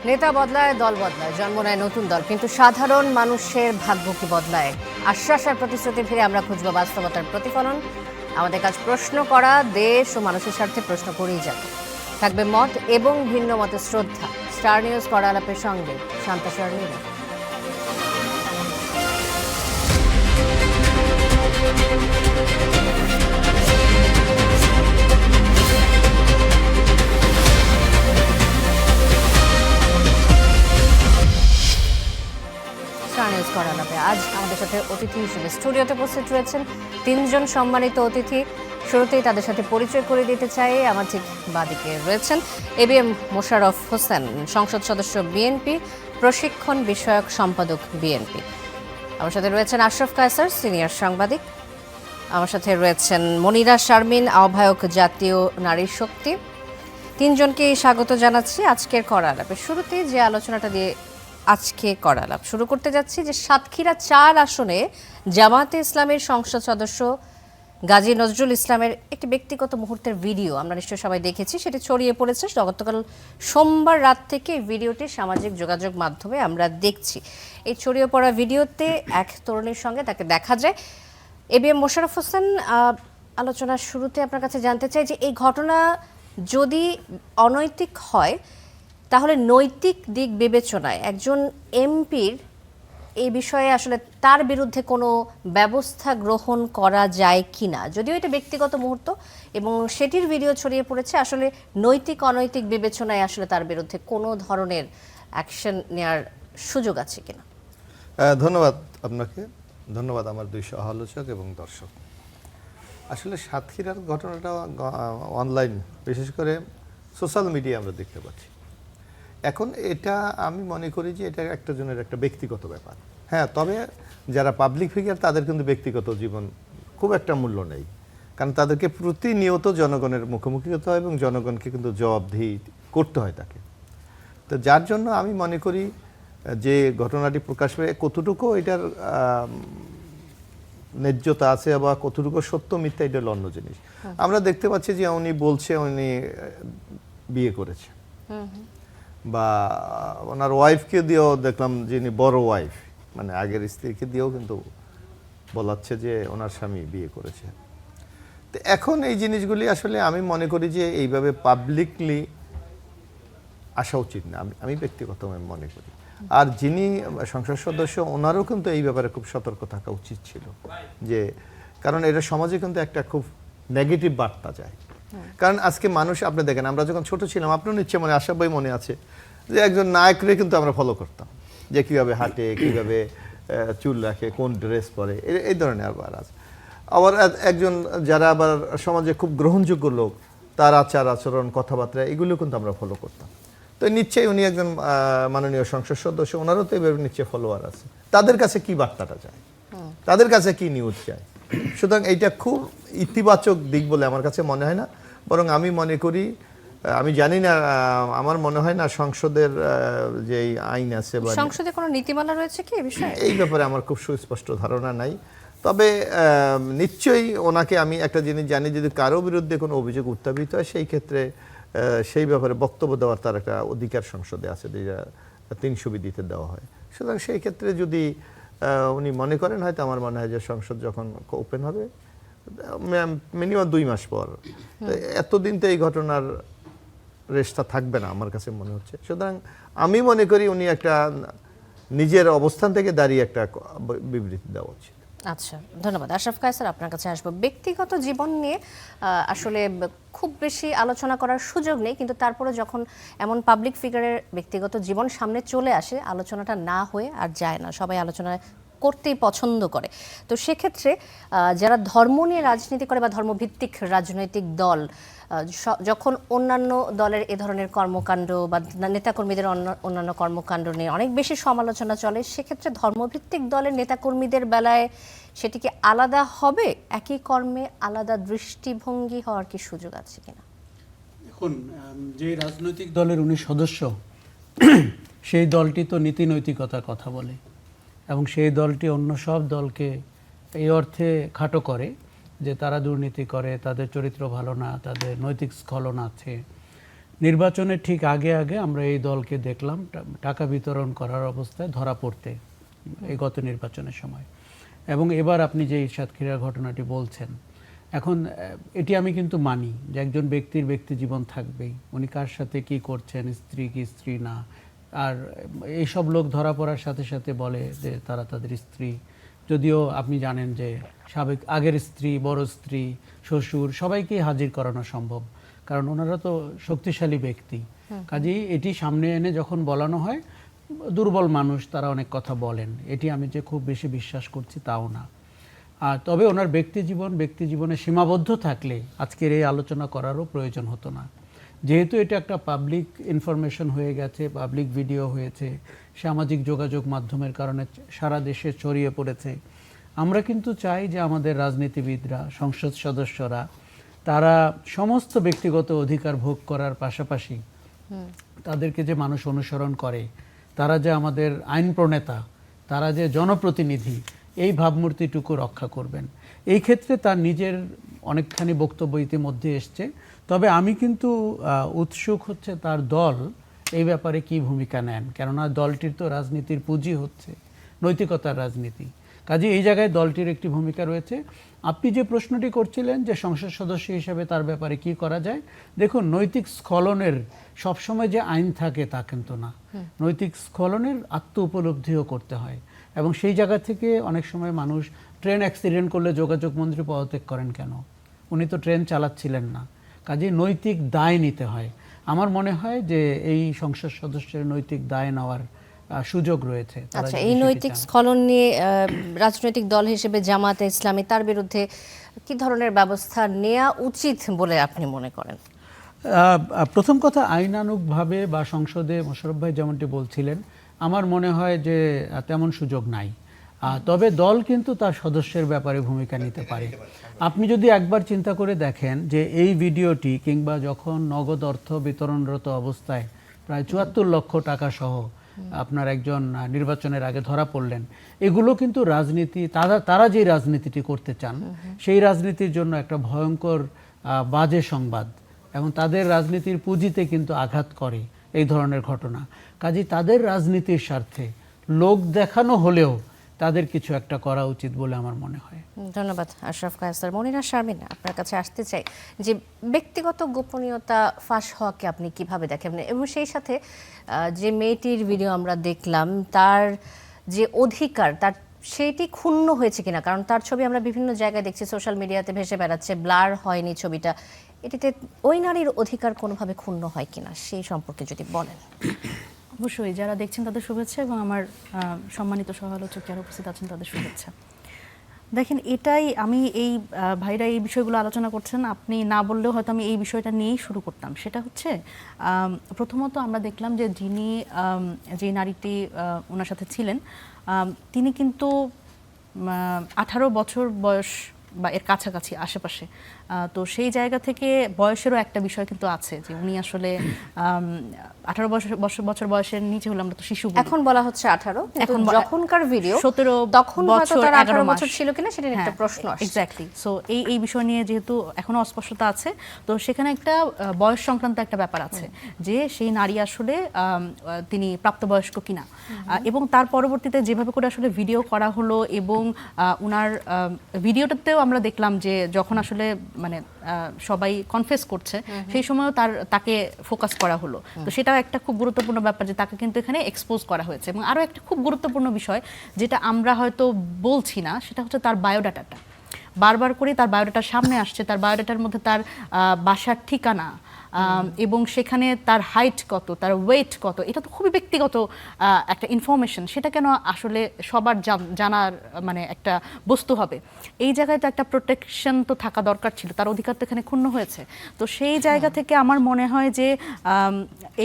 নেতা বদলায়, দল বদলায়, জন্ম নেয় নতুন দল, কিন্তু সাধারণ মানুষের ভাগ্য কি বদলায়? আশ্বাস আর প্রতিশ্রুতি ফিরে আমরা খুঁজব বাস্তবতার প্রতিফলন। আমাদের কাজ প্রশ্ন করা, দেশ ও মানুষের স্বার্থে প্রশ্ন করেই যাব। থাকবে মত এবং ভিন্ন মতের শ্রদ্ধা। স্টার নিউজ কড়া আলাপের সঙ্গে শান্তা সরণী। আজ আমাদের সাথে অতিথি হিসেবে স্টুডিওতে উপস্থিত রয়েছেন তিনজন সম্মানিত অতিথি। শুরুতেই তাদের সাথে পরিচয় করে দিতে চাই। আমার ঠিক বাদিকে রয়েছেন এবিএম মোশাররফ হোসেন, সংসদ সদস্য বিএনপি, প্রশিক্ষণ বিষয়ক সম্পাদক বিএনপি। আমার সাথে রয়েছেন আশরাফ কায়সার, সিনিয়র সাংবাদিক। আমার সাথে রয়েছেন মনিরা শারমিন, আহ্বায়ক জাতীয় নারী শক্তি। তিনজনকে স্বাগত জানাচ্ছি আজকের কড়া আলাপে। শুরুতেই যে আলোচনাটা দিয়ে আজকে কড়া আলাপ শুরু করতে যাচ্ছি, যে সাতক্ষীরা 4 আসনে জামায়াতে ইসলামের সংসদ সদস্য গাজী নজরুল ইসলামের একটি ব্যক্তিগত মুহূর্তের ভিডিও আমরা নিশ্চয়ই সবাই দেখেছি। সেটি ছড়িয়ে পড়েছে গতকাল সোমবার রাত থেকে। ভিডিওটি সামাজিক যোগাযোগ মাধ্যমে আমরা দেখছি। এই ছড়িয়ে পড়া ভিডিওতে এক তরুণীর সঙ্গে তাকে দেখা যায়। এবিএম মোশাররফ হোসেন, আলোচনার শুরুতে আপনার কাছে জানতে চাই যে এই ঘটনা যদি অনৈতিক হয়, তাহলে নৈতিক দিক বিবেচনায় একজন এমপির এই বিষয়ে আসলে তার বিরুদ্ধে কোনো ব্যবস্থা গ্রহণ করা যায় কিনা? যদিও এটা ব্যক্তিগত মুহূর্ত এবং সেটির ভিডিও ছড়িয়ে পড়েছে, আসলে নৈতিক অনৈতিক বিবেচনায় আসলে তার বিরুদ্ধে কোনো ধরনের অ্যাকশন নেওয়ার সুযোগ আছে কিনা? ধন্যবাদ আপনাকে, ধন্যবাদ আমার দুই সহ আলোচক এবং দর্শক। আসলে সাতক্ষীরার ঘটনাটা অনলাইন, বিশেষ করে সোশ্যাল মিডিয়া আমরা দেখতে পাচ্ছি। এখন এটা আমি মনে করি যে এটা একটা জনের একটা ব্যক্তিগত ব্যাপার। হ্যাঁ, তবে যারা পাবলিক ফিগার তাদের কিন্তু ব্যক্তিগত জীবন খুব একটা মূল্য নেই, কারণ তাদেরকে প্রতিনিয়ত জনগণের মুখোমুখি হতে হয় এবং জনগণকে কিন্তু জবাবদিহি করতে হয় তাকে। তো যার জন্য আমি মনে করি যে ঘটনাটি প্রকাশ পেয়ে কতটুকু এটার ন্যায্যতা আছে বা কতটুকু সত্য মিথ্যা, এটা হলো অন্য জিনিস। আমরা দেখতে পাচ্ছি যে উনি বলছে উনি বিয়ে করেছে, বা ওনার ওয়াইফকে দিয়েও দেখলাম, যিনি বড় ওয়াইফ, মানে আগের স্ত্রীকে দিয়েও কিন্তু বলাচ্ছে যে ওনার স্বামী বিয়ে করেছে। তো এখন এই জিনিসগুলি আসলে আমি মনে করি যে এইভাবে পাবলিকলি আসা উচিত না, আমি ব্যক্তিগতভাবে মনে করি। আর যিনি সংসদ সদস্য, ওনারও কিন্তু এই ব্যাপারে খুব সতর্ক থাকা উচিত ছিল, যে কারণ এটা সমাজে কিন্তু একটা খুব নেগেটিভ বার্তা যায়। কারণ আজকে মানুষ, আপনি দেখেন, আমরা যখন ছোট ছিলাম, আপনার নিশ্চয় মনে, আশা ভাই মনে আছে, যে একজন নায়করে কিন্তু আমরা ফলো করতাম, যে কীভাবে হাঁটে, কীভাবে চুল রাখে, কোন ড্রেস পরে, এই ধরনের আবার আছে। আবার একজন যারা আবার সমাজে খুব গ্রহণযোগ্য লোক, তার আচার আচরণ, কথাবার্তা, এগুলো কিন্তু আমরা ফলো করতাম। তো নিশ্চয়ই উনি একজন মাননীয় সংসদ সদস্য, ওনারও তো এভাবে নিশ্চয়ই ফলোয়ার আছে। তাদের কাছে কি বার্তাটা যায়, তাদের কাছে কি নিউজ যায়? সুতরাং এইটা খুব ইতিবাচক দিক বলে আমার কাছে মনে হয় না। বরং আমি মনে করি, আমি জানি না, আমার মনে হয় না সংসদের যে আইন আছে বা সংসদে কোনো নীতিমালা রয়েছে কি এই বিষয়ে, এই ব্যাপারে আমার খুব সুস্পষ্ট ধারণা নাই। তবে নিশ্চয়ই ওনাকে আমি একটা জিনিস জানি, যদি কারো বিরুদ্ধে কোনো অভিযোগ উত্থাপিত হয়, সেই ক্ষেত্রে সেই ব্যাপারে বক্তব্য দেওয়ার তার একটা অধিকার সংসদে আছে, যেটা 300 বিধিতে দেওয়া হয়। সুতরাং সেই ক্ষেত্রে যদি উনি মনে করেন, হয়তো আমার মনে হয় যে সংসদ যখন ওপেন হবে মিনিমাম 2 মাস পর, এতদিন তো এই ঘটনার রেশটা থাকবে না আমার কাছে মনে হচ্ছে। সুতরাং আমি মনে করি উনি একটা নিজের অবস্থান থেকে দাঁড়িয়ে একটা বিবৃতি দেওয়া উচিত। আচ্ছা, ধন্যবাদ। আশরাফ কায়সার, আপনার কাছে আসবো। ব্যক্তিগত জীবন নিয়ে আসলে খুব বেশি আলোচনা করার সুযোগ নেই, কিন্তু তারপরে যখন এমন পাবলিক ফিগারের ব্যক্তিগত জীবন সামনে চলে আসে, আলোচনাটা না হয়ে আর যায় না, সবাই আলোচনা করতেই পছন্দ করে। তো সেক্ষেত্রে যারা ধর্ম নিয়ে রাজনীতি করে বা ধর্মভিত্তিক রাজনৈতিক দল, যখন অন্যান্য দলের এ ধরনের কর্মকাণ্ড বা নেতাকর্মীদের অন্যান্য কর্মকাণ্ড নিয়ে অনেক বেশি সমালোচনা চলে, সেক্ষেত্রে ধর্মভিত্তিক দলের নেতাকর্মীদের বেলায় সেটি কি আলাদা হবে? একই কর্মে আলাদা দৃষ্টিভঙ্গি হওয়ার কি সুযোগ আছে কিনা? দেখুন, যে রাজনৈতিক দলের উনি সদস্য, সেই দলটি তো নীতি নৈতিকতার কথা বলে এবং সেই দলটি অন্য সব দলকে এই অর্থে খাটো করে যে তারা দুর্নীতি করে, তাদের চরিত্র ভালো না, তাদের নৈতিক স্খলন আছে। নির্বাচনের ঠিক আগে আগে আমরা এই দলকে দেখলাম টাকা বিতরণ করার অবস্থায় ধরা পড়তে এই গত নির্বাচনের সময়। এবং এবার আপনি যে সাতক্ষীরার ঘটনাটি বলছেন, এখন এটি আমি কিন্তু মানি যে একজন ব্যক্তির ব্যক্তি জীবন থাকবেই, উনি কার সাথে কি করছেন, স্ত্রী কি স্ত্রী না। আর এইসব লোক ধরা পড়ার সাথে সাথে বলে যে তারা তাদের স্ত্রী, যদিও আপনি জানেন যে সাবেক আগের স্ত্রী, বড় স্ত্রী, শ্বশুর সবাইকেই হাজির করানো সম্ভব, কারণ ওনারা তো শক্তিশালী ব্যক্তি। কাজেই এটি সামনে এনে যখন বলানো হয়, দুর্বল মানুষ তারা অনেক কথা বলেন, এটি আমি যে খুব বেশি বিশ্বাস করছি তাও না। আর তবে ওনার ব্যক্তি জীবনে সীমাবদ্ধ থাকলে আজকের এই আলোচনা করারও প্রয়োজন হতো না। যেহেতু এটা একটা পাবলিক ইনফরমেশন হয়ে গেছে, পাবলিক ভিডিও হয়েছে, সামাজিক যোগাযোগ মাধ্যমের কারণে সারা দেশে ছড়িয়ে পড়েছে, আমরা কিন্তু চাই যে আমাদের রাজনীতিবিদরা, সংসদ সদস্যরা তারা সমস্ত ব্যক্তিগত অধিকার ভোগ করার পাশাপাশি তাদেরকে যে মানুষ অনুসরণ করে, তারা যে আমাদের আইন প্রণেতা, তারা যে জনপ্রতিনিধি, এই ভাবমূর্তিটুকু রক্ষা করবেন। এই ক্ষেত্রে তার নিজের অনেকখানি বক্তব্য ইতিমধ্যে এসছে, তবে আমি কিন্তু উৎসুক হচ্ছে তার দল এই ব্যাপারে কি ভূমিকা নেন, কেননা দলটির তো রাজনীতির পুঁজি হচ্ছে নৈতিকতার রাজনীতি। কাজে এই জায়গায় দলটির একটি ভূমিকা রয়েছে। আপনি যে প্রশ্নটি করছিলেন যে সংসদ সদস্য হিসেবে তার ব্যাপারে কি করা যায়, দেখুন নৈতিক স্খলনের সবসময় যে আইন থাকে তা কিন্তু না, নৈতিক স্খলনের আত্ম উপলব্ধিও করতে হয়। এবং সেই জায়গা থেকে অনেক সময় মানুষ ট্রেন অ্যাক্সিডেন্ট করলে যোগাযোগ মন্ত্রী পদত্যাগ করেন কেন? উনি তো ট্রেন চালাচ্ছিলেন না। কাজে নৈতিক দায় নিতে হয়। আমার মনে হয় যে এই সংসদ সদস্যের নৈতিক দায় নেওয়ার সুযোগ রয়েছে। আচ্ছা, এই নৈতিক স্খলন নিয়ে রাজনৈতিক দল হিসেবে জামায়াতে ইসলামী তার বিরুদ্ধে কি ধরনের ব্যবস্থা নেওয়া উচিত বলে আপনি মনে করেন? প্রথম কথা, আইনানুগভাবে বা সংসদে মোশাররফ ভাই যেমনটি বলছিলেন, আমার মনে হয় যে তেমন সুযোগ নাই। তবে দল কিন্তু তার সদস্যের ব্যাপারে ভূমিকা নিতে পারে। আপনি যদি একবার চিন্তা করে দেখেন যে এই ভিডিওটি কিংবা যখন নগদ অর্থ বিতরণরত অবস্থায় প্রায় ৭৪ লক্ষ টাকা সহ আপনার একজন নির্বাচনের আগে ধরা পড়লেন, এগুলো কিন্তু রাজনীতি, তারা যে রাজনীতিটি করতে চান সেই রাজনীতির জন্য একটা ভয়ঙ্কর বাজে সংবাদ, এবং তাদের রাজনীতির পুঁজিতে কিন্তু আঘাত করে এই ধরনের ঘটনা। কাজেই তাদের রাজনীতির স্বার্থে লোক দেখানো হলেও তাদের কিছু একটা করা উচিত বলে আমার মনে হয়। ধন্যবাদ আশরাফ কায়সার। মনিরা শারমিন, আপনার কাছে আসতে চাই যে ব্যক্তিগত গোপনীয়তা ফাঁস হওয়াকে আপনি কিভাবে দেখেন, এবং সেই সাথে যে মেয়েটির ভিডিও আমরা দেখলাম তার যে অধিকার তার সেটি ক্ষুণ্ণ হয়েছে কিনা? কারণ তার ছবি আমরা বিভিন্ন জায়গায় দেখছি, সোশ্যাল মিডিয়াতে ভেসে বেড়াচ্ছে, ব্লার হয়নি ছবিটা, এটিতে ওই নারীর অধিকার কোনোভাবে ক্ষুণ্ণ হয় কিনা সেই সম্পর্কে যদি বলেন। অবশ্যই, যারা দেখছেন তাদের শুভেচ্ছা, এবং আমার সম্মানিত সহ-আলোচক যারা উপস্থিত আছেন তাদের শুভেচ্ছা। দেখেন, এটাই আমি এই ভাইরা এই বিষয়গুলো আলোচনা করছেন, আপনি না বললেও হয়তো আমি এই বিষয়টা নিয়েই শুরু করতাম। সেটা হচ্ছে প্রথমত আমরা দেখলাম যে যিনি যে নারীটি ওনার সাথে ছিলেন তিনি কিন্তু 18 বছর বয়স বা এর কাছাকাছি আশেপাশে। তো সেই জায়গা থেকে বয়সেরও একটা বিষয় কিন্তু আছে যে উনি আসলে 18 বছর বয়সের নিচে হলে আমরা তো শিশু বলি। এখন বলা হচ্ছে 18, এখন যখনকার ভিডিও 17 তখন হয়তো তার 18 মাস বছর ছিল কিনা সেটা একটা প্রশ্ন আসছে। এক্স্যাক্টলি। সো এই বিষয় নিয়ে যেহেতু এখনো অস্পষ্টতা আছে, তো সেখানে একটা বয়স সংক্রান্ত একটা ব্যাপার আছে যে সেই নারী আসলে তিনি প্রাপ্তবয়স্ক কিনা, এবং তার পরবর্তীতে যেভাবে করে আসলে ভিডিও করা হলো, এবং উনার ভিডিওটাতেও আমরা দেখলাম যে যখন আসলে মানে সবাই কনফেস করছে সেই সময়ও তাকে ফোকাস করা হলো। তো সেটাও একটা খুব গুরুত্বপূর্ণ ব্যাপার যে তাকে কিন্তু এখানে এক্সপোজ করা হয়েছে। এবং আরও একটা খুব গুরুত্বপূর্ণ বিষয় যেটা আমরা হয়তো বলছি না, সেটা হচ্ছে তার বায়োডাটাটা। বারবার করে তার বায়োডাটার সামনে আসছে, তার বায়োডাটার মধ্যে তার বাসার ঠিকানা এবং সেখানে তার হাইট কত, তার ওয়েট কত, এটা তো খুবই ব্যক্তিগত একটা ইনফরমেশন। সেটা কেন আসলে সবার জানার মানে একটা বস্তু হবে? এই জায়গায় তো একটা প্রোটেকশন তো থাকা দরকার ছিল, তার অধিকার তো এখানে ক্ষুণ্ণ হয়েছে। তো সেই জায়গা থেকে আমার মনে হয় যে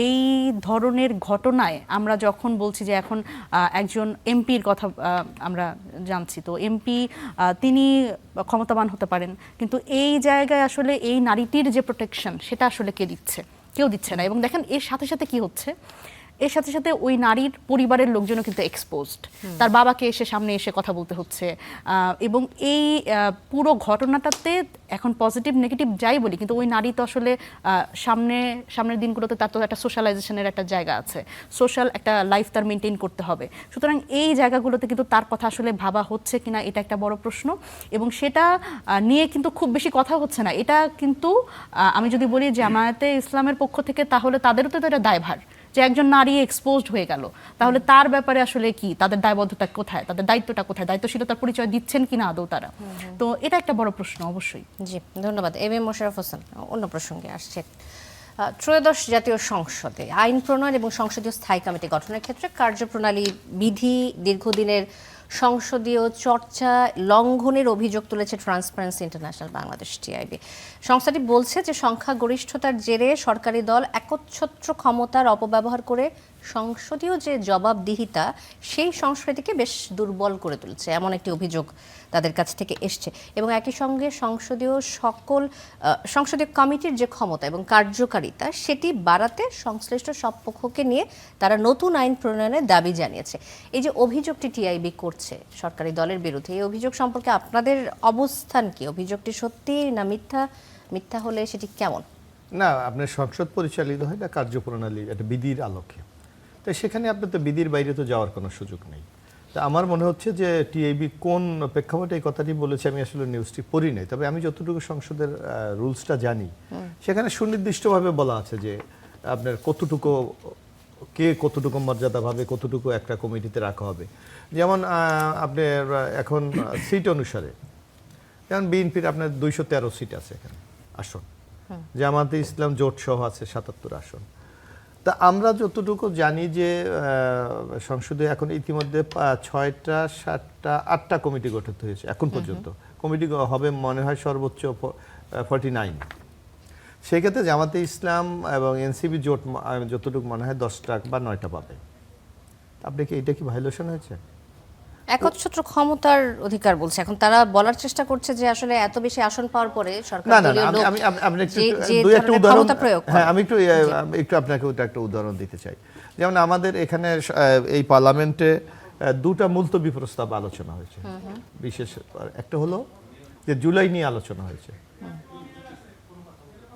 এই ধরনের ঘটনায় আমরা যখন বলছি যে এখন একজন এমপির কথা আমরা জানছি, তো এমপি তিনি ক্ষমতাবান হতে পারেন, কিন্তু এই জায়গায় আসলে এই নারীটির যে প্রোটেকশন সেটা আসলে কে দিচ্ছে? কেউ দিচ্ছে না। এবং দেখেন এর সাথে সাথে কি হচ্ছে, এর সাথে সাথে ওই নারীর পরিবারের লোকজনও কিন্তু এক্সপোজড, তার বাবাকে এসে সামনে এসে কথা বলতে হচ্ছে, এবং এই পুরো ঘটনাটাতে এখন পজিটিভ নেগেটিভ যাই বলি, কিন্তু ওই নারী তো আসলে সামনের দিনগুলোতে তার তো একটা সোশ্যালাইজেশনের একটা জায়গা আছে, সোশ্যাল একটা লাইফ তার মেনটেন করতে হবে। সুতরাং এই জায়গাগুলোতে কিন্তু তার কথা আসলে ভাবা হচ্ছে কিনা এটা একটা বড় প্রশ্ন, এবং সেটা নিয়ে কিন্তু খুব বেশি কথা হচ্ছে না। এটা কিন্তু আমি যদি বলি জামায়াতে ইসলামের পক্ষ থেকে, তাহলে তাদেরও তো এটা দায়ভার যে একজন নারী এক্সপোজড হয়ে গেল, তাহলে তার ব্যাপারে আসলে কি, তাদের দায়বদ্ধতা কোথায়, তাদের দায়িত্বটা কোথায়, দায়িত্বশীলতার পরিচয় দিচ্ছেন কিনা আদৌ তারা। তো এটা একটা বড় প্রশ্ন অবশ্যই। জি, ধন্যবাদ। এম এম মোশাররফ হোসেন, অন্য প্রসঙ্গে আসছে। ত্রয়োদশ জাতীয় সংসদে আইন প্রণয়ন এবং সংসদীয় স্থায়ী কমিটি গঠনের ক্ষেত্রে কার্যপ্রণালী বিধি দীর্ঘদিনের সংসদীয় চর্চা লঙ্ঘনের অভিযোগ তুলেছে ট্রান্সপারেন্সি ইন্টারন্যাশনাল বাংলাদেশ, টিআইবি। সংস্থাটি বলছে যে সংখ্যাগরিষ্ঠতার জেরে সরকারি দল একচ্ছত্র ক্ষমতার অপব্যবহার করে সংসদীয় যে জবাবদিহিতা সেই সংস্কৃতিকে বেশ দুর্বল করে তুলছে, এমন একটি অভিযোগ তাদের কাছ থেকে এসছে। এবং একই সঙ্গে সংসদীয় কমিটির যে ক্ষমতা এবং কার্যকারিতা সেটি বাড়াতে সংশ্লিষ্ট সব পক্ষকে নিয়ে তারা নতুন আইন প্রণয়নের দাবি জানিয়েছে। এই যে অভিযোগটি টিআইবি করছে সরকারি দলের বিরুদ্ধে, এই অভিযোগ সম্পর্কে আপনাদের অবস্থান কি? অভিযোগটি সত্যি না মিথ্যা হলে সেটি কেমন? না, আপনার সংসদ পরিচালিত হয় না কার্যপ্রণালী একটা বিধির আলোকে, তাই সেখানে আপনার তো বিধির বাইরে তো যাওয়ার কোনো সুযোগ নেই। তা আমার মনে হচ্ছে যে টিআইবি কোন প্রেক্ষাপটে এই কথাটি বলেছে আমি আসলে নিউজটি পড়ি নাই, তবে আমি যতটুকু সংসদের রুলসটা জানি সেখানে সুনির্দিষ্টভাবে বলা আছে যে আপনার কতটুকু মর্যাদাভাবে কতটুকু একটা কমিটিতে রাখা হবে। যেমন আপনার এখন সিট অনুসারে, যেমন বিএনপির আপনার 213 সিট আছে এখানে আসন, জামায়াতে ইসলাম জোট সহ আছে 77 আসন। তা আমরা যতটুকু জানি যে সংসদে এখন ইতিমধ্যে 6টা 7টা 8টা কমিটি গঠিত হয়েছে এখন পর্যন্ত। কমিটি হবে মনে হয় সর্বোচ্চ 49। সেই ক্ষেত্রে জামাতে ইসলাম এবং এনসিপি জোট যতটুকু মনে হয় 10টা বা 9টা পাবে। আপনি কি এটা কি ভায়োলেশন হয়েছে? একচ্ছত্র ক্ষমতার অধিকার বলছে, এখন তারা বলার চেষ্টা করছে যে আসলে এত বেশি আসন পাওয়ার পরে সরকার দলীয় লোক দুই একটা উদাহরণ, হ্যাঁ আমি একটু আপনাকে ওটা একটা উদাহরণ দিতে চাই। যেমন আমাদের এখানে এই পার্লামেন্টে দুটা মুলতবি প্রস্তাব আলোচনা হয়েছে, বিশেষ একটা হলো যে জুলাই নিয়ে আলোচনা হয়েছে,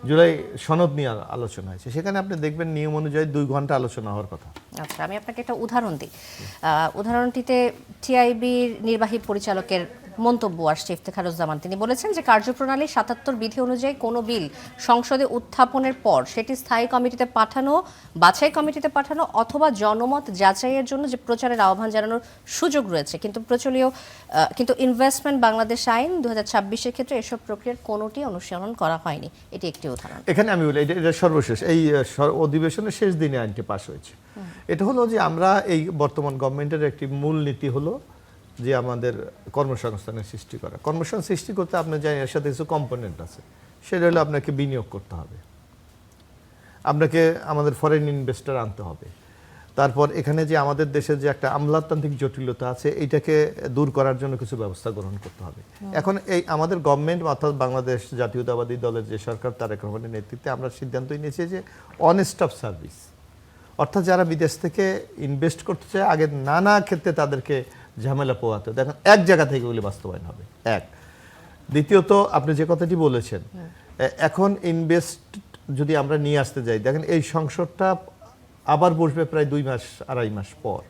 জুলাই সনদ নিয়ে আলোচনা হয়েছে, সেখানে আপনি দেখবেন নিয়ম অনুযায়ী 2 ঘন্টা আলোচনা হওয়ার কথা। আচ্ছা, আমি আপনাকে একটা উদাহরণ দিই। উদাহরণটিতে টিআইবির নির্বাহী পরিচালকের মন্তব্য আসছে ইফতেখারুজ্জামান। তিনি বলেছেন যে কার্যপ্রণালী 77 বিধি অনুযায়ী কোনো বিল সংসদে উত্থাপনের পর সেটি স্থায়ী কমিটিতে পাঠানো, বাছাই কমিটিতে পাঠানো অথবা জনমত যাচাইয়ের জন্য যে প্রচারের আহ্বান জানানোর সুযোগ রয়েছে, কিন্তু ইনভেস্টমেন্ট বাংলাদেশ আইন 2026-এর ক্ষেত্রে এসব প্রক্রিয়ার কোনোটি অনুসরণ করা হয়নি। এটি একটি উদাহরণ। এখানে আমি বলি এটা সর্বশেষ এই অধিবেশনের শেষ দিনে আইনটি পাস হয়েছে। এটা হলো যে আমরা এই বর্তমান গভর্নমেন্টের একটি মূল নীতি হলো যে আমাদের কর্মসংস্থানের সৃষ্টি করা। কর্মসংস্থান সৃষ্টি করতে আপনার জানেন এর সাথে কিছু কম্পোনেন্ট আছে, সেটা হলো আপনাকে বিনিয়োগ করতে হবে, আপনাকে আমাদের ফরেন ইনভেস্টর আনতে হবে, তারপর এখানে যে আমাদের দেশের যে একটা আমলাতান্ত্রিক জটিলতা আছে এইটাকে দূর করার জন্য কিছু ব্যবস্থা গ্রহণ করতে হবে। এখন এই আমাদের গভর্নমেন্ট অর্থাৎ বাংলাদেশ জাতীয়তাবাদী দলের যে সরকার তারেক রহমানের নেতৃত্বে আমরা সিদ্ধান্ত নিয়েছি যে অন স্টপ সার্ভিস, অর্থাৎ যারা বিদেশ থেকে ইনভেস্ট করতে চায় আগে নানা ক্ষেত্রে তাদেরকে ঝামেলা পোহাতে, দেখেন এক জায়গা থেকে ওগুলি বাস্তবায়ন হবে। এক, দ্বিতীয়ত আপনি যে কথাটি বলেছেন, এখন ইনভেস্ট যদি আমরা নিয়ে আসতে যাই, দেখেন এই সংসদটা আবার বসবে প্রায় 2 মাস 2.5 মাস পর,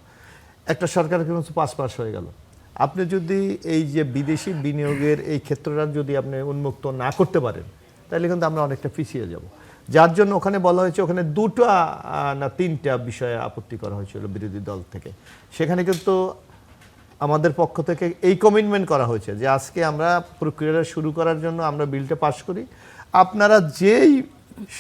একটা সরকার কিন্তু 5 মাস হয়ে গেল। আপনি যদি এই যে বিদেশি বিনিয়োগের এই ক্ষেত্রটা যদি আপনি উন্মুক্ত না করতে পারেন তাহলে কিন্তু আমরা অনেকটা পিছিয়ে যাব। যার জন্য ওখানে বলা হয়েছে ওখানে 2টা না 3টা বিষয়ে আপত্তি করা হয়েছিল বিরোধী দল থেকে। সেখানে কিন্তু আমাদের পক্ষ থেকে এই কমিটমেন্ট করা হয়েছে যে আজকে আমরা প্রক্রিয়াটা শুরু করার জন্য আমরা বিলটা পাস করি, আপনারা যেই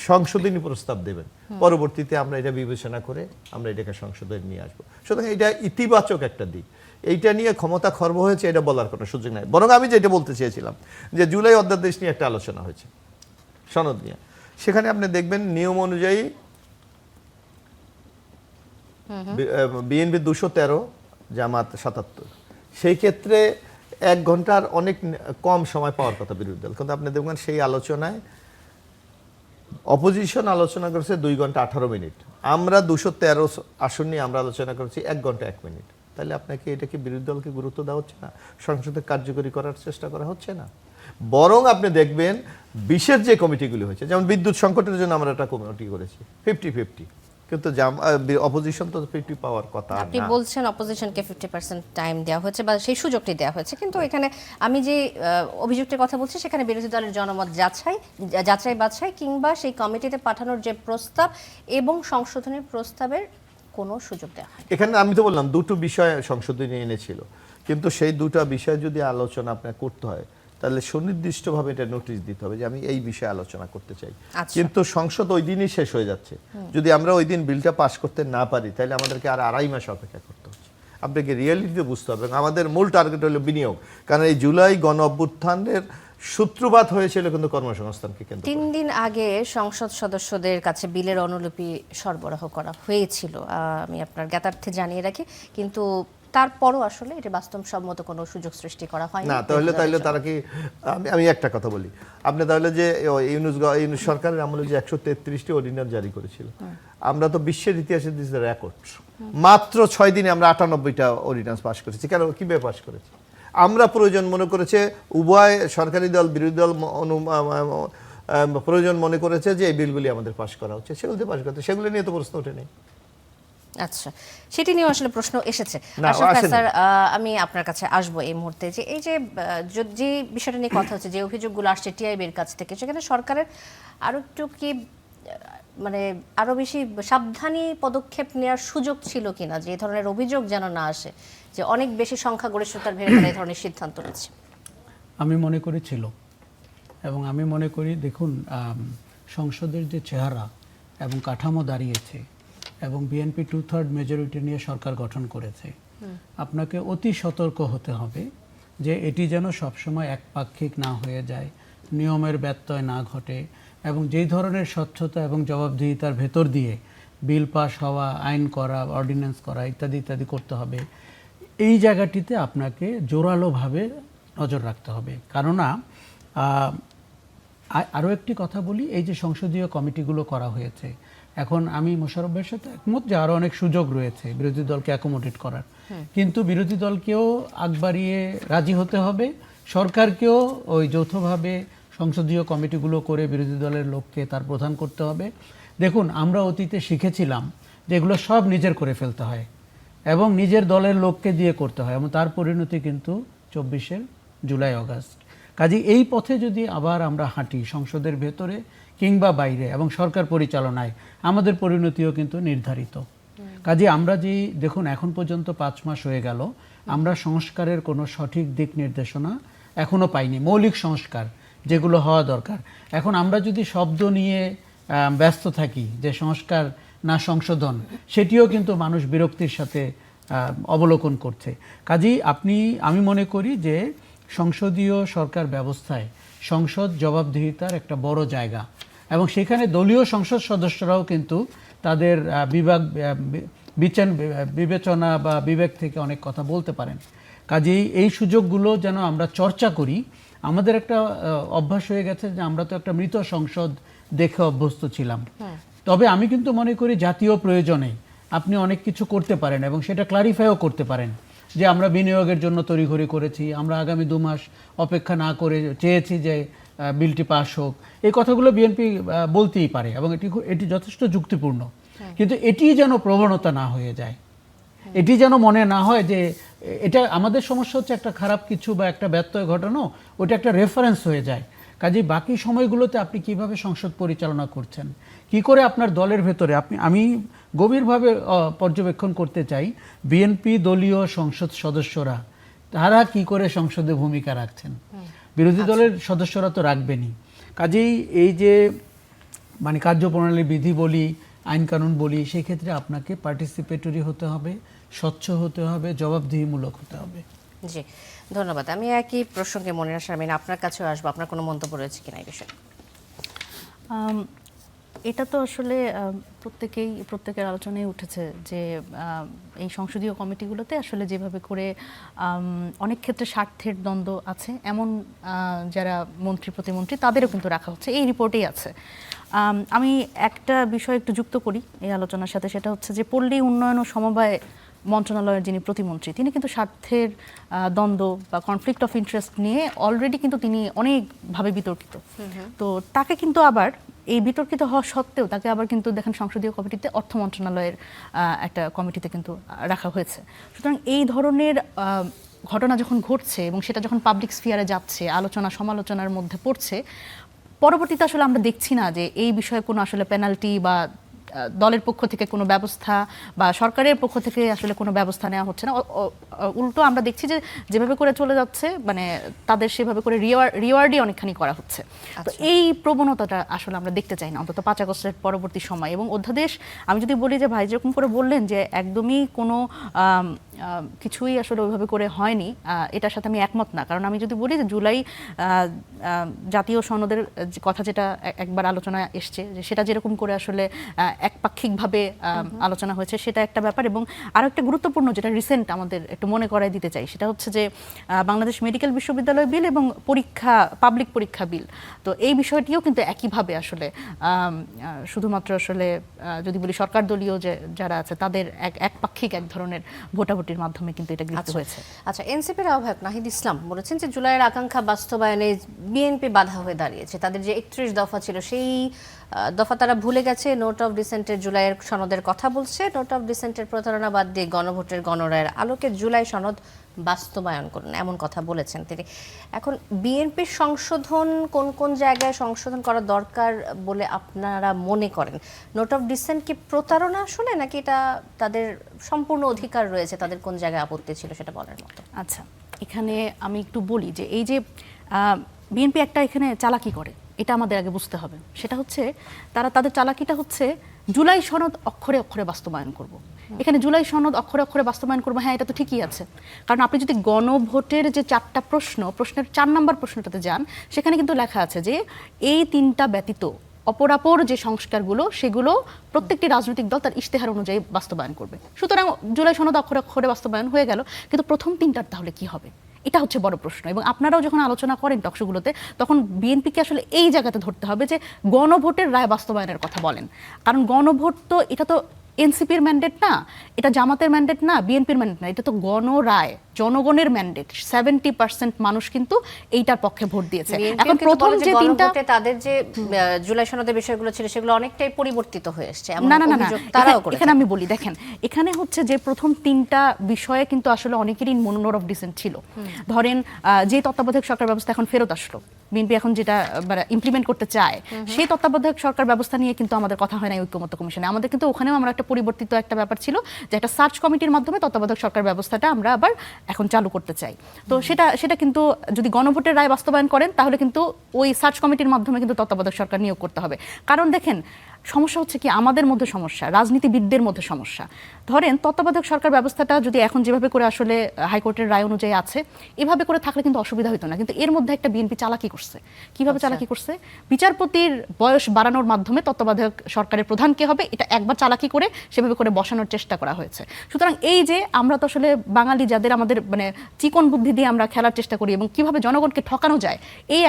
সংশোধনী প্রস্তাব দেবেন পরবর্তীতে আমরা এটা বিবেচনা করে আমরা এটাকে সংসদে নিয়ে আসবো। সুতরাং এটা ইতিবাচক একটা দিক, এইটা নিয়ে ক্ষমতা খর্ব হয়েছে এটা বলার কোনো সুযোগ নাই। বরং আমি যেটা বলতে চেয়েছিলাম যে জুলাই অধ্যাদেশ নিয়ে একটা আলোচনা হয়েছে সনদ নিয়ে, সেখানে আপনি দেখবেন নিয়ম অনুযায়ী বিএনপি 213, জামাত 77, সেই ক্ষেত্রে 1 ঘন্টার অনেক কম সময় পাওয়ার কথা বিরোধী দল, কিন্তু আপনি দেখবেন সেই আলোচনায় অপোজিশন আলোচনা করেছে 2 ঘন্টা 18 মিনিট, আমরা 213 আসন নিয়ে আমরা আলোচনা করেছি 1 ঘন্টা 1 মিনিট। তাহলে আপনাকে এটা কি বিরোধী দলকে গুরুত্ব দেওয়া হচ্ছে না, সংসদে কার্যকরী করার চেষ্টা করা হচ্ছে না? বরং আপনি দেখবেন বিশেষ যে কমিটিগুলি হয়েছে, যেমন বিদ্যুৎ সংকটের জন্য আমরা একটা কমিটি করেছি 50-50, কিন্তু অপোজিশন তো 50 পাওয়ার কথা আপনি না। বলছেন অপোজিশনকে 50% টাইম দেওয়া হয়েছে বা সেই সুযোগটি দেওয়া হয়েছে, কিন্তু এখানে আমি যে অভিযোগটির কথা বলছি সেখানে বিরোধী দলের জনমত যাচাই বাছাই কিংবা সেই কমিটিতে পাঠানোর যে প্রস্তাব এবং সংশোধনের প্রস্তাবের কোনো সুযোগ দেওয়া হয়। এখানে আমি তো বললাম দুটো বিষয় সংশোধনী এনেছিল, কিন্তু সেই দুটো বিষয় যদি আলোচনা আপনার করতে হয় তাহলে সুনির্দিষ্টভাবে এটা নোটিশ দিতে হবে যে আমি এই বিষয়ে আলোচনা করতে চাই। আচ্ছা। কিন্তু সংসদ ওই দিনই শেষ হয়ে যাচ্ছে, যদি আমরা ওই দিন বিলটা পাস করতে না পারি তাহলে আমাদেরকে আর 2.5 মাস অপেক্ষা করতে হচ্ছে। আপনাকে রিয়েলিটিতে বুঝতে হবে, আমাদের মূল টার্গেট হলো বিনিয়োগ, কারণ এই জুলাই গণ অভ্যুত্থানের সূত্রপাত হয়েছিল কিন্তু কর্মসংস্থানকে কেন্দ্র করে। 3 দিন আগে সংসদ সদস্যদের কাছে বিলের অনুলিপি সরবরাহ করা হয়েছিল, আমি আপনার জ্ঞাতার্থে জানিয়ে রাখি, কিন্তু তারপরও আসলে এটা বাস্তবসম্মত কোনো সুযোগ সৃষ্টি করা হয়নি। না, তাহলে তারা কি, আমি একটা কথা বলি, আপনি তাহলে যে ইউনূস সরকারের আমলে যে 133টি অর্ডিন্যান্স জারি করেছিল, আমরা তো বিশ্বের ইতিহাসে দিস রেকর্ড, মাত্র 6 দিনে আমরা 98টা অর্ডিন্যান্স পাস করেছি। কেন, কিভাবে পাস করেছি? আমরা প্রয়োজন মনে করেছে, উভয় সরকারি দল বিরোধী দল প্রয়োজন মনে করেছে যে এই বিলগুলি আমাদের পাস করা হচ্ছে, সেগুলো পাস করতে, সেগুলো নিয়ে তো প্রশ্ন ওঠে নেই। আচ্ছা, সেটি নিয়ে আসলে প্রশ্ন এসেছে। না, আশরাফ আসেনি। স্যার, আমি আপনার কাছে আসবো এই মুহূর্তে, যে এই যে বিষয়টা নিয়ে কথা হচ্ছে, যে অভিযোগগুলো আসছে টিআইবির কাছ থেকে, সেখানে সরকারের আরো একটু কি মানে আরো বেশি সাবধানী পদক্ষেপ নেওয়ার সুযোগ ছিল কিনা, যে এই ধরনের অভিযোগ যেন না আসে যে অনেক বেশি সংখ্যাগরিষ্ঠতার ভেড়ে তারা এই ধরনের সিদ্ধান্ত নিচ্ছে? আমি মনে করি ছিল, এবং আমি মনে করি দেখুন, সংসদের যে চেহারা এবং কাঠামো দাঁড়িয়েছে এবং বিএনপি 2/3 মেজরিটি নিয়ে সরকার গঠন করেছে, আপনাকে অতি সতর্ক হতে হবে যে এটি যেন সবসময় একপাক্ষিক না হয়ে যায়, নিয়মের ব্যত্যয় না ঘটে, এবং যেই ধরনের স্বচ্ছতা এবং জবাবদিহিতার ভেতর দিয়ে বিল পাস হওয়া, আইন করা, অর্ডিন্যান্স করা ইত্যাদি ইত্যাদি করতে হবে, এই জায়গাটিতে আপনাকে জোরালোভাবে নজর রাখতে হবে। কেননা আরও একটি কথা বলি, এই যে সংসদীয় কমিটিগুলো করা হয়েছে, এখন আমি মোশাররফ ভাইয়ের সাথে একমত যে আরও অনেক সুযোগ রয়েছে বিরোধী দলকে অ্যাকোমোডেট করার, কিন্তু বিরোধী দলকেও আগ বাড়িয়ে রাজি হতে হবে, সরকারকেও ওই যৌথভাবে সংসদীয় কমিটিগুলো করে বিরোধী দলের লোককে তার প্রধান করতে হবে। দেখুন, আমরা অতীতে শিখেছিলাম যে এগুলো সব নিজের করে ফেলতে হয় এবং নিজের দলের লোককে দিয়ে করতে হয়, এবং তার পরিণতি কিন্তু 24শে জুলাই আগস্ট। কাজে এই পথে যদি আবার আমরা হাঁটি সংসদের ভেতরে কিংবা বাইরে এবং সরকার পরিচালনায়, আমাদের পরিণতিও কিন্তু নির্ধারিত। কাজে আমরা দেখুন এখন পর্যন্ত 5 মাস হয়ে গেল, আমরা সংস্কারের কোনো সঠিক দিক নির্দেশনা এখনো পাইনি, মৌলিক সংস্কার যেগুলো হওয়া দরকার। এখন আমরা যদি শব্দ নিয়ে ব্যস্ত থাকি যে সংস্কার না সংশোধন, সেটিও কিন্তু মানুষ বিরক্তির সাথে অবলোকন করছে। কাজেই আমি মনে করি যে সংসদীয় সরকার ব্যবস্থায় সংসদ জবাবদিহিতার একটা বড় জায়গা, এবং সেখানে দলীয় সংসদ সদস্যরাও কিন্তু তাদের বিবেচনা বা বিবেক থেকে অনেক কথা বলতে পারেন। কাজেই এই সুযোগগুলো যেন আমরা চর্চা করি। আমাদের একটা অভ্যাস হয়ে গেছে যে আমরা তো একটা মৃত সংসদ দেখে অভ্যস্ত ছিলাম, তবে আমি কিন্তু মনে করি জাতীয় প্রয়োজনে আপনি অনেক কিছু করতে পারেন এবং সেটা ক্লারিফাইও করতে পারেন যে আমরা বিনিয়োগের জন্য তড়িঘড়ি করেছি, আমরা আগামী 2 মাস অপেক্ষা না করে চেয়েছি যে বিলটি পাস হোক। এই কথাগুলো বিএনপি বলতেই পারে এবং এটি যথেষ্ট যুক্তিপূর্ণ, কিন্তু এটি যেন প্রবণতা না হয়ে যায়, এটি যেন মনে না হয় যে এটা আমাদের সমস্যা হচ্ছে একটা খারাপ কিছু বা একটা ব্যত্যয় ঘটানো, ওটা একটা রেফারেন্স হয়ে যায়। কাজেই বাকি সময়গুলোতে আপনি কিভাবে সংসদ পরিচালনা করছেন, কি করে আপনার দলের ভেতরে আমি গভীরভাবে পর্যবেক্ষণ করতে চাই বিএনপি দলীয় সংসদ সদস্যরা তারা কি করে সংসদে ভূমিকা রাখছেন, বিরোধী দলের সদস্যরা তো রাখবেনই। কাজেই এই যে মানে কার্যপ্রণালী বিধি বলি, আইন কানুন বলি, সেই ক্ষেত্রে আপনাকে পার্টিসিপেটরি হতে হবে, স্বচ্ছ হতে হবে, জবাবদিহিমূলক হতে হবে। জি, ধন্যবাদ। আমি একই প্রসঙ্গে মনিরা শারমিন আপনার কাছেও আসবো, আপনার কোনো মন্তব্য রয়েছে কিনা এই বিষয়ে? এটা তো আসলে প্রত্যেকের আলোচনায় উঠেছে যে এই সংসদীয় কমিটিগুলোতে আসলে যেভাবে করে অনেক ক্ষেত্রে স্বার্থের দ্বন্দ্ব আছে, এমন যারা মন্ত্রী প্রতিমন্ত্রী তাদেরও কিন্তু রাখা হচ্ছে, এই রিপোর্টেই আছে। আমি একটা বিষয় একটু যুক্ত করি এই আলোচনার সাথে, সেটা হচ্ছে যে পল্লী উন্নয়ন ও সমবায় মন্ত্রণালয়ের যিনি প্রতিমন্ত্রী, তিনি কিন্তু স্বার্থের দ্বন্দ্ব বা কনফ্লিক্ট অফ ইন্টারেস্ট নিয়ে অলরেডি কিন্তু তিনি অনেকভাবে বিতর্কিত। তো তাকে কিন্তু আবার এই বিতর্কিত হওয়া সত্ত্বেও তাকে আবার কিন্তু দেখেন সংসদীয় কমিটিতে অর্থ মন্ত্রণালয়ের একটা কমিটিতে কিন্তু রাখা হয়েছে। সুতরাং এই ধরনের ঘটনা যখন ঘটছে এবং সেটা যখন পাবলিক স্ফিয়ারে যাচ্ছে, আলোচনা সমালোচনার মধ্যে পড়ছে, পরবর্তীতে আসলে আমরা দেখছি না যে এই বিষয়ে কোনো আসলে পেনাল্টি বা দলের পক্ষ থেকে কোনো ব্যবস্থা বা সরকারের পক্ষ থেকে আসলে কোনো ব্যবস্থা নেওয়া হচ্ছে না। উল্টো আমরা দেখছি যে যেভাবে করে চলে যাচ্ছে, মানে তাদের সেভাবে করে রিওয়ার্ডই অনেকখানি করা হচ্ছে। তো এই প্রবণতাটা আসলে আমরা দেখতে চাই না, অন্তত 5 আগস্টের পরবর্তী সময়। এবং অধ্যাদেশ, আমি যদি বলি যে ভাই যেরকম করে বললেন যে একদমই কোনো কিছুই আসলে ওইভাবে করে হয়নি, এটার সাথে আমি একমত না। কারণ আমি যদি বলি যে জুলাই জাতীয় সনদের কথা যেটা একবার আলোচনায় এসছে, যে সেটা যেরকম করে আসলে একপাক্ষিকভাবে আলোচনা হয়েছে, সেটা একটা ব্যাপার। এবং আরো একটা গুরুত্বপূর্ণ যেটা রিসেন্ট আমাদের একটু মনে করাই দিতে চাই, সেটা হচ্ছে যে বাংলাদেশ মেডিকেল বিশ্ববিদ্যালয় বিল এবং পাবলিক পরীক্ষা বিল, তো এই বিষয়টিও কিন্তু একইভাবে আসলে শুধুমাত্র আসলে যদি বলি সরকার দলীয় যারা আছে তাদের একপাক্ষিক এক ধরনের ভোটাভুটির মাধ্যমে কিন্তু এটা গৃহীত হয়েছে। আচ্ছা, এনসিপির আহ্বায়ক নাহিদ ইসলাম বলেছেন যে জুলাইয়ের আকাঙ্ক্ষা বাস্তবায়নে বিএনপি বাধা হয়ে দাঁড়িয়েছে। তাদের যে 31 দফা ছিল সেই দফা তারা ভুলে গেছে। নোট অফ ডিসেন্টের জুলাইয়ের সনদের কথা বলছে, নোট অফ ডিসেন্টের প্রতারণা বাদ দিয়ে গণভোটের গণরায়ের আলোকে জুলাই সনদ বাস্তবায়ন করুন, এমন কথা বলেছেন তিনি। এখন বিএনপির সংশোধন কোন কোন জায়গায় সংশোধন করা দরকার বলে আপনারা মনে করেন? নোট অফ ডিসেন্ট কি প্রতারণা আসলে, নাকি এটা তাদের সম্পূর্ণ অধিকার রয়েছে, তাদের কোন জায়গায় আপত্তি ছিল সেটা বলার মতো? আচ্ছা, এখানে আমি একটু বলি যে এই যে বিএনপি একটা এখানে চালাকি করে, এটা আমাদের আগে বুঝতে হবে। সেটা হচ্ছে তাদের চালাকিটা হচ্ছে জুলাই সনদ অক্ষরে অক্ষরে বাস্তবায়ন করব। এখানে জুলাই সনদ অক্ষরে অক্ষরে বাস্তবায়ন করবো, হ্যাঁ এটা তো ঠিকই আছে। কারণ আপনি যদি গণভোটের যে 4টা প্রশ্নের 4 নম্বর প্রশ্নটাতে যান, সেখানে কিন্তু লেখা আছে যে এই 3টা ব্যতীত অপরাপর যে সংস্কারগুলো সেগুলো প্রত্যেকটি রাজনৈতিক দল তার ইশতেহার অনুযায়ী বাস্তবায়ন করবে। সুতরাং জুলাই সনদ অক্ষরে অক্ষরে বাস্তবায়ন হয়ে গেল, কিন্তু প্রথম 3টার তাহলে কি হবে? এটা হচ্ছে বড় প্রশ্ন। এবং আপনারাও যখন আলোচনা করেন টকশোগুলোতে, তখন বিএনপিকে আসলে এই জায়গাতে ধরতে হবে যে গণভোটের রায় বাস্তবায়নের কথা বলেন। কারণ গণভোট তো এটা তো এনসিপির ম্যান্ডেট না, এটা জামাতের ম্যান্ডেট না, বিএনপির ম্যান্ডেট না, এটা তো গণরায়, জনগণের ম্যান্ডেট। 70% মানুষ কিন্তু এইটার পক্ষে ভোট দিয়েছে। এখন প্রথম যে 3টা তাদের যে জুলাই সনদের বিষয়গুলো ছিল সেগুলো অনেকটাই পরিবর্তিত হয়ে এসেছে, না, এখানে আমি বলি, দেখেন এখানে হচ্ছে যে প্রথম 3টা বিষয়ে কিন্তু আসলে অনেকেরই নোট অফ ডিসেন্ট ছিল। ধরেন যে তত্ত্বাবধায়ক সরকার ব্যবস্থা এখন ফেরত আসলো, বিএনপি এখন যেটা ইমপ্লিমেন্ট করতে চায়, সেই তত্ত্বাবধায়ক সরকার ব্যবস্থা নিয়ে কিন্তু আমাদের কথা হয় না ঐক্যমত্য কমিশনে। আমাদের কিন্তু ওখানেও আমরা একটা পরিবর্তিত একটা ব্যাপার ছিল যে একটা সার্চ কমিটির মাধ্যমে তত্ত্বাবধায়ক সরকার ব্যবস্থাটা আমরা আবার এখন চালু করতে চাই। তো সেটা কিন্তু যদি গণভোটের রায় বাস্তবায়ন করেন, তাহলে কিন্তু ওই সার্চ কমিটির মাধ্যমে কিন্তু তত্ত্বাবধায়ক সরকার নিয়োগ করতে হবে। কারণ দেখেন সমস্যা হচ্ছে কি, আমাদের মধ্যে সমস্যা, রাজনীতিবিদদের মধ্যে সমস্যা। ধরেন তত্ত্বাবধায়ক সরকার ব্যবস্থাটা যদি এখন যেভাবে করে আসলে হাইকোর্টের রায় অনুযায়ী আছে, এভাবে করে থাকলে কিন্তু অসুবিধা হতো না। কিন্তু এর মধ্যে একটা বিএনপি চালাকি করছে। কিভাবে চালাকি করছে? বিচারপতির বয়স বাড়ানোর মাধ্যমে তত্ত্বাবধায়ক সরকারের প্রধান কে হবে, এটা একবার চালাকি করে সেভাবে করে বসানোর চেষ্টা করা হয়েছে। সুতরাং এই যে আমরা তো আসলে বাঙালি, যাদের আমাদের চিকন বুদ্ধি দিয়ে আমরা খেলার চেষ্টা করি এবং কিভাবে জনগণকে ঠকানো যায়, এই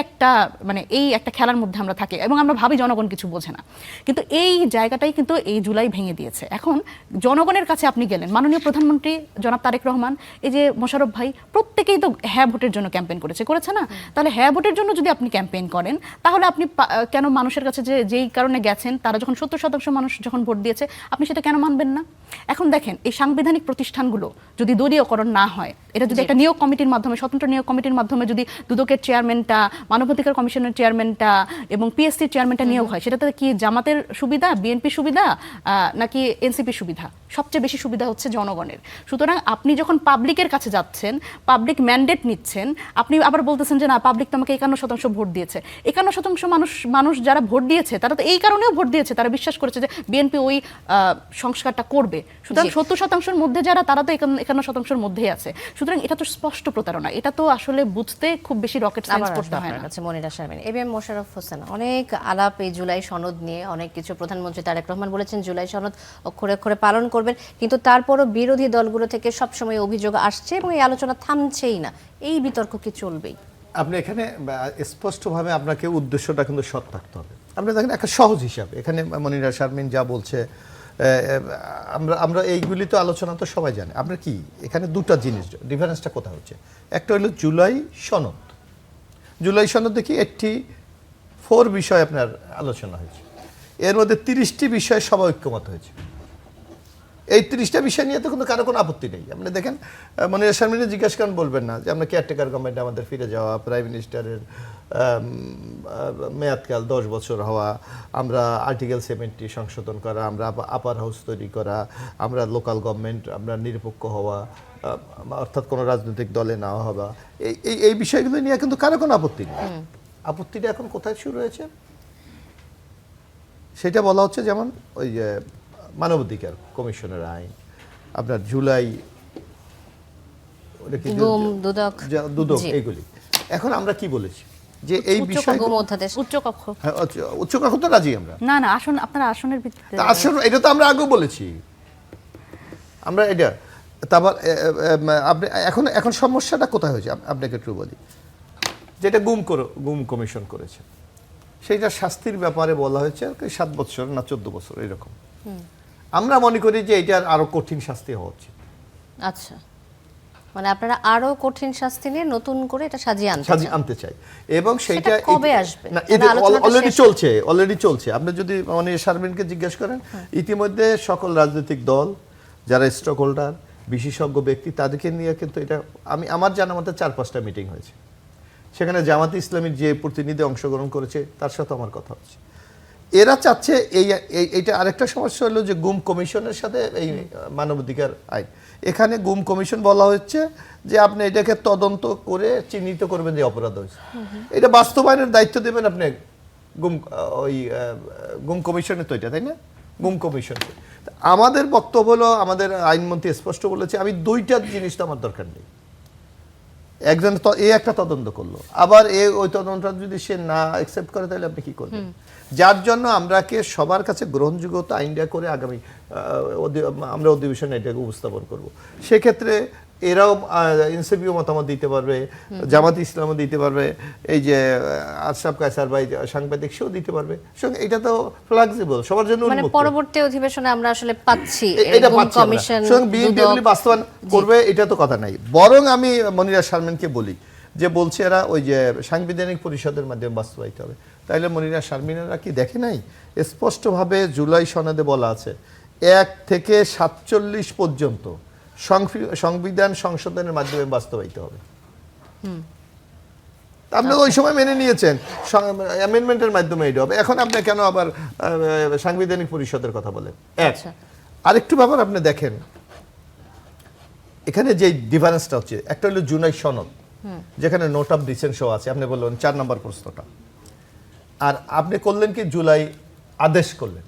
একটা খেলার মধ্যে আমরা থাকি এবং আমরা ভাবি জনগণ কিছু বোঝে না। কিন্তু এই জায়গাটাই কিন্তু এই জুলাই ভেঙে দিয়েছে। এখন জনগণের কাছে আপনি গেলেন, মাননীয় প্রধানমন্ত্রী জনাব তারেক রহমান, এই যে মোশাররফ ভাই, প্রত্যেকেই তো হ্যাঁ ভোটের জন্য ক্যাম্পেইন করেছে না? তাহলে হ্যাঁ ভোটের জন্য যদি আপনি ক্যাম্পেইন করেন, তাহলে আপনি কেন মানুষের কাছে যেই কারণে গেছেন, তারা যখন 70% মানুষ যখন ভোট দিয়েছে, আপনি সেটা কেন মানবেন না? এখন দেখেন এই সাংবিধানিক প্রতিষ্ঠানগুলো যদি দলীয়করণ না হয়, এটা যদি একটা নিয়োগ কমিটির মাধ্যমে, স্বতন্ত্র নিয়োগ কমিটির মাধ্যমে যদি দুদকের চেয়ারম্যানটা, মানবাধিকার কমিশনের চেয়ারম্যানটা এবং পিএসসির চেয়ারম্যানটা নিয়োগ হয়, সেটাতে কি জামাতের সুবিধা, বিএনপি সুবিধা নাকি এনসিপি সুবিধা? সবচেয়ে বেশি সুবিধা হচ্ছে জনগণের। সুতরাং আপনি যখন পাবলিকের কাছে যাচ্ছেন, পাবলিক ম্যান্ডেট নিচ্ছেন, আপনি আবার বলতেছেন যে না, পাবলিক তো আমাকে 51% ভোট দিয়েছে। 51% মানুষ যারা ভোট দিয়েছে, তারা তো এই কারণেও ভোট দিয়েছে, তারা বিশ্বাস করেছে যে বিএনপি ওই সংস্কারটা করবে। সুতরাং 70%-এর মধ্যে যারা, তারা তো 51%-এর মধ্যেই আছে। সুতরাং এটা তো স্পষ্ট প্রতারণা। এটা তো আসলে বুঝতে খুব বেশি রকেট সায়েন্স পড়তে হয় না। মনিরা শারমিন, এবিএম মোশাররফ হোসেন, অনেক আলাপ এই জুলাই সনদ নিয়ে, অনেক কিছু সবকিছু প্রধানমন্ত্রী তারেক রহমান বলেছেন জুলাই সনদ অক্ষরে অক্ষরে পালন করবেন, কিন্তু তারপরও বিরোধী দলগুলো থেকে সবসময় অভিযোগ আসছে এবং এই আলোচনা থামছেই না। এই বিতর্ক কি চলবেই? আপনি এখানে স্পষ্টভাবে আপনাকে উদ্দেশ্যটা কিন্তু সৎ থাকতে হবে। আপনি দেখেন একটা সহজ হিসাবে এখানে মনিরা শারমিন যা বলছে, আমরা এইগুলি তো আলোচনা তো সবাই জানে। আপনার কি এখানে দুটো জিনিস ডিফারেন্সটা কোথায় হচ্ছে, একটা হলো জুলাই সনদ। জুলাই সনদে কি 84 বিষয় আপনার আলোচনা হয়েছে, এর মধ্যে 30টি বিষয়ে সবাই ঐক্যমত হয়েছে। এই 30টা বিষয় নিয়ে তো কিন্তু কারো কোনো আপত্তি নেই। আপনি দেখেন মনিরা শারমিনের জিজ্ঞাসা করেন বলবেন না যে আমরা কেয়ারটেকার গভর্নমেন্ট আমাদের ফিরে যাওয়া, প্রাইম মিনিস্টারের মেয়াদকাল 10 বছর হওয়া, আমরা আর্টিকেল 70 সংশোধন করা, আমরা আপার হাউস তৈরি করা, আমরা লোকাল গভর্নমেন্ট, আমরা নিরপেক্ষ হওয়া, অর্থাৎ কোনো রাজনৈতিক দলে না হওয়া, এই বিষয়গুলো নিয়ে কিন্তু কারো কোনো আপত্তি নেই। আপত্তিটা এখন কোথায় শুরু হয়েছে সেটা বলা হচ্ছে, যেমন ওই যে মানবাধিকার কমিশনের আইন, আপনার জুলাই দুদক, এইগুলি। এখন আমরা কি বলেছি যে এই বিষয় উচ্চকক্ষ, হ্যাঁ, উচ্চকক্ষ তো রাজি আমরা না না আসন, আপনারা আসনের ভিত্তিতে আসন, এটা তো আমরা আগেও বলেছি আমরা এটা। তারপর আপনি এখন সমস্যাটা কোথায় হয়েছে আপনাকে একটু বলি। যেটা গুম কমিশন করেছে সেইটা শাস্তির ব্যাপারে বলা হয়েছে 7 বছর না 14 বছর এরকম। আমরা মনে করি যে এটার আরো কঠিন শাস্তি হওয়া উচিত। আচ্ছা, মানে আপনারা আরো কঠিন শাস্তি নিয়ে নতুন করে এটা সাজিয়ে আনতে চাই, এবং সেইটা কবে আসবে? না, এটা অলরেডি চলছে। আপনি যদি মানে শারমিনকে জিজ্ঞেস করেন, ইতিমধ্যে সকল রাজনৈতিক দল, যারা স্টক হোল্ডার, বিশেষজ্ঞ ব্যক্তি, তাদেরকে নিয়ে কিন্তু এটা আমার জানা মতে 4-5টা মিটিং হয়েছে। সেখানে জামাতে ইসলামীর যে প্রতিনিধি অংশগ্রহণ করেছে তার সাথে আমার কথা হচ্ছে। এরা চাচ্ছে এইটা আরেকটা সমস্যা হলো যে গুম কমিশনের সাথে এই মানবাধিকার আইন, এখানে গুম কমিশন বলা হচ্ছে যে আপনি এটাকে তদন্ত করে চিহ্নিত করবেন যে অপরাধ হয়েছে, এটা বাস্তবায়নের দায়িত্ব দেবেন আপনি গুম কমিশনে, তো এটা তাই না, গুম কমিশন। আমাদের বক্তব্য হলো, আমাদের আইনমন্ত্রী স্পষ্ট বলেছে আমি 2টা জিনিস তো আমার দরকার নেই। একজন একটা তদন্ত করলো, আবার ওই তদন্তটা যদি সে না অ্যাকসেপ্ট করে তাহলে আপনি কি করবেন? যার জন্য আমরাকে সবার কাছে গ্রহণযোগ্যতা আইনটা করে আগামী আমরা অধিবেশনে এটাকে উপস্থাপন করব। সেক্ষেত্রে এরাও ইনসিপিও মতামত দিতে পারবে, জামাত ইসলামও দিতে পারবে, এই যে আশরাফ কায়সার ভাই সাংবাদিক সেও দিতে পারবে। এটা তো ফ্লেক্সিবল, সবার জন্য মানে পরবর্তী অধিবেশনে আমরা আসলে পাচ্ছি কমিশন বিএনপি বাস্তবায়ন করবে, এটা তো কথা নাই। বরং আমি মনিরা শারমিনকে বলি যে বলছে এরা ওই যে সাংবিধানিক পরিষদের মাধ্যমে বাস্তবায়িত হবে, তাইলে মনিরা শারমিনেরা কি দেখে নাই স্পষ্টভাবে জুলাই সনদে বলা আছে 1 থেকে 47 পর্যন্ত সংবিধান সংশোধনের মাধ্যমে বাস্তবায়িত হবে। আপনি ওই সময় মেনে নিয়েছেন অ্যামেন্ডমেন্টের মাধ্যমে এটা হবে, এখন আপনি কেন আবার সাংবিধানিক পরিষদের কথা বলেন? আরেকটু ব্যাপার আপনি দেখেন এখানে যে ডিফারেন্সটা হচ্ছে, একটা হলো জুলাই সনদ যেখানে নোট অফ ডিসেন্ট শো আছে, আপনি বললেন 4 নম্বর প্রশ্নটা, আর আপনি করলেন কি জুলাই আদেশ করলেন,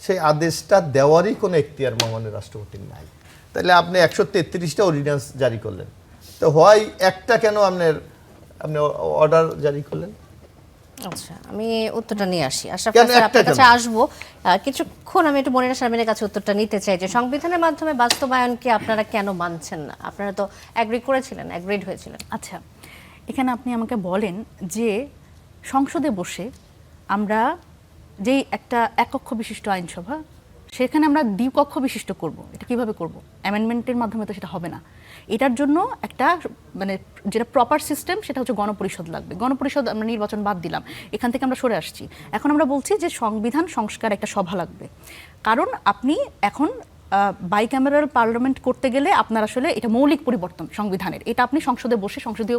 সেই আদেশটা দেওয়ারই কোনো এখতিয়ার মহামান্য রাষ্ট্রপতির নাই। তাহলে আপনি 133টা অর্ডিন্যান্স জারি করলেন, তো হয় একটা কেন আপনি অর্ডার জারি করলেন? আচ্ছা, আমি উত্তরটা নিয়ে আসি। আশরাফ স্যার আপনার কাছে আসবো কিছুক্ষণ। আমি একটু মনিরা শারমিনের কাছে উত্তরটা নিতে চাই যে সংবিধানের মাধ্যমে বাস্তবায়নকে আপনারা কেন মানছেন না? আপনারা তো অ্যাগ্রি করেছিলেন, অ্যাগ্রিড হয়েছিলেন। আচ্ছা, এখানে আপনি আমাকে বলেন যে সংসদে বসে আমরা যেই একটা এককক্ষ বিশিষ্ট আইনসভা, সেখানে আমরা দ্বিকক্ষ বিশিষ্ট করব, এটা কিভাবে করব? অ্যামেন্ডমেন্টের মাধ্যমে তো সেটা হবে না। এটার জন্য একটা মানে যেটা প্রপার সিস্টেম সেটা হচ্ছে গণপরিষদ লাগবে। গণপরিষদ আমরা নির্বাচন বাদ দিলাম, এখান থেকে আমরা সরে আসছি। এখন আমরা বলছি যে সংবিধান সংস্কার একটা সভা লাগবে, কারণ আপনি এখন বাইক্যামেরাল পার্লামেন্ট করতে গেলে আপনার আসলে এটা মৌলিক পরিবর্তন সংবিধানের, এটা আপনি সংসদে বসে সংসদীয়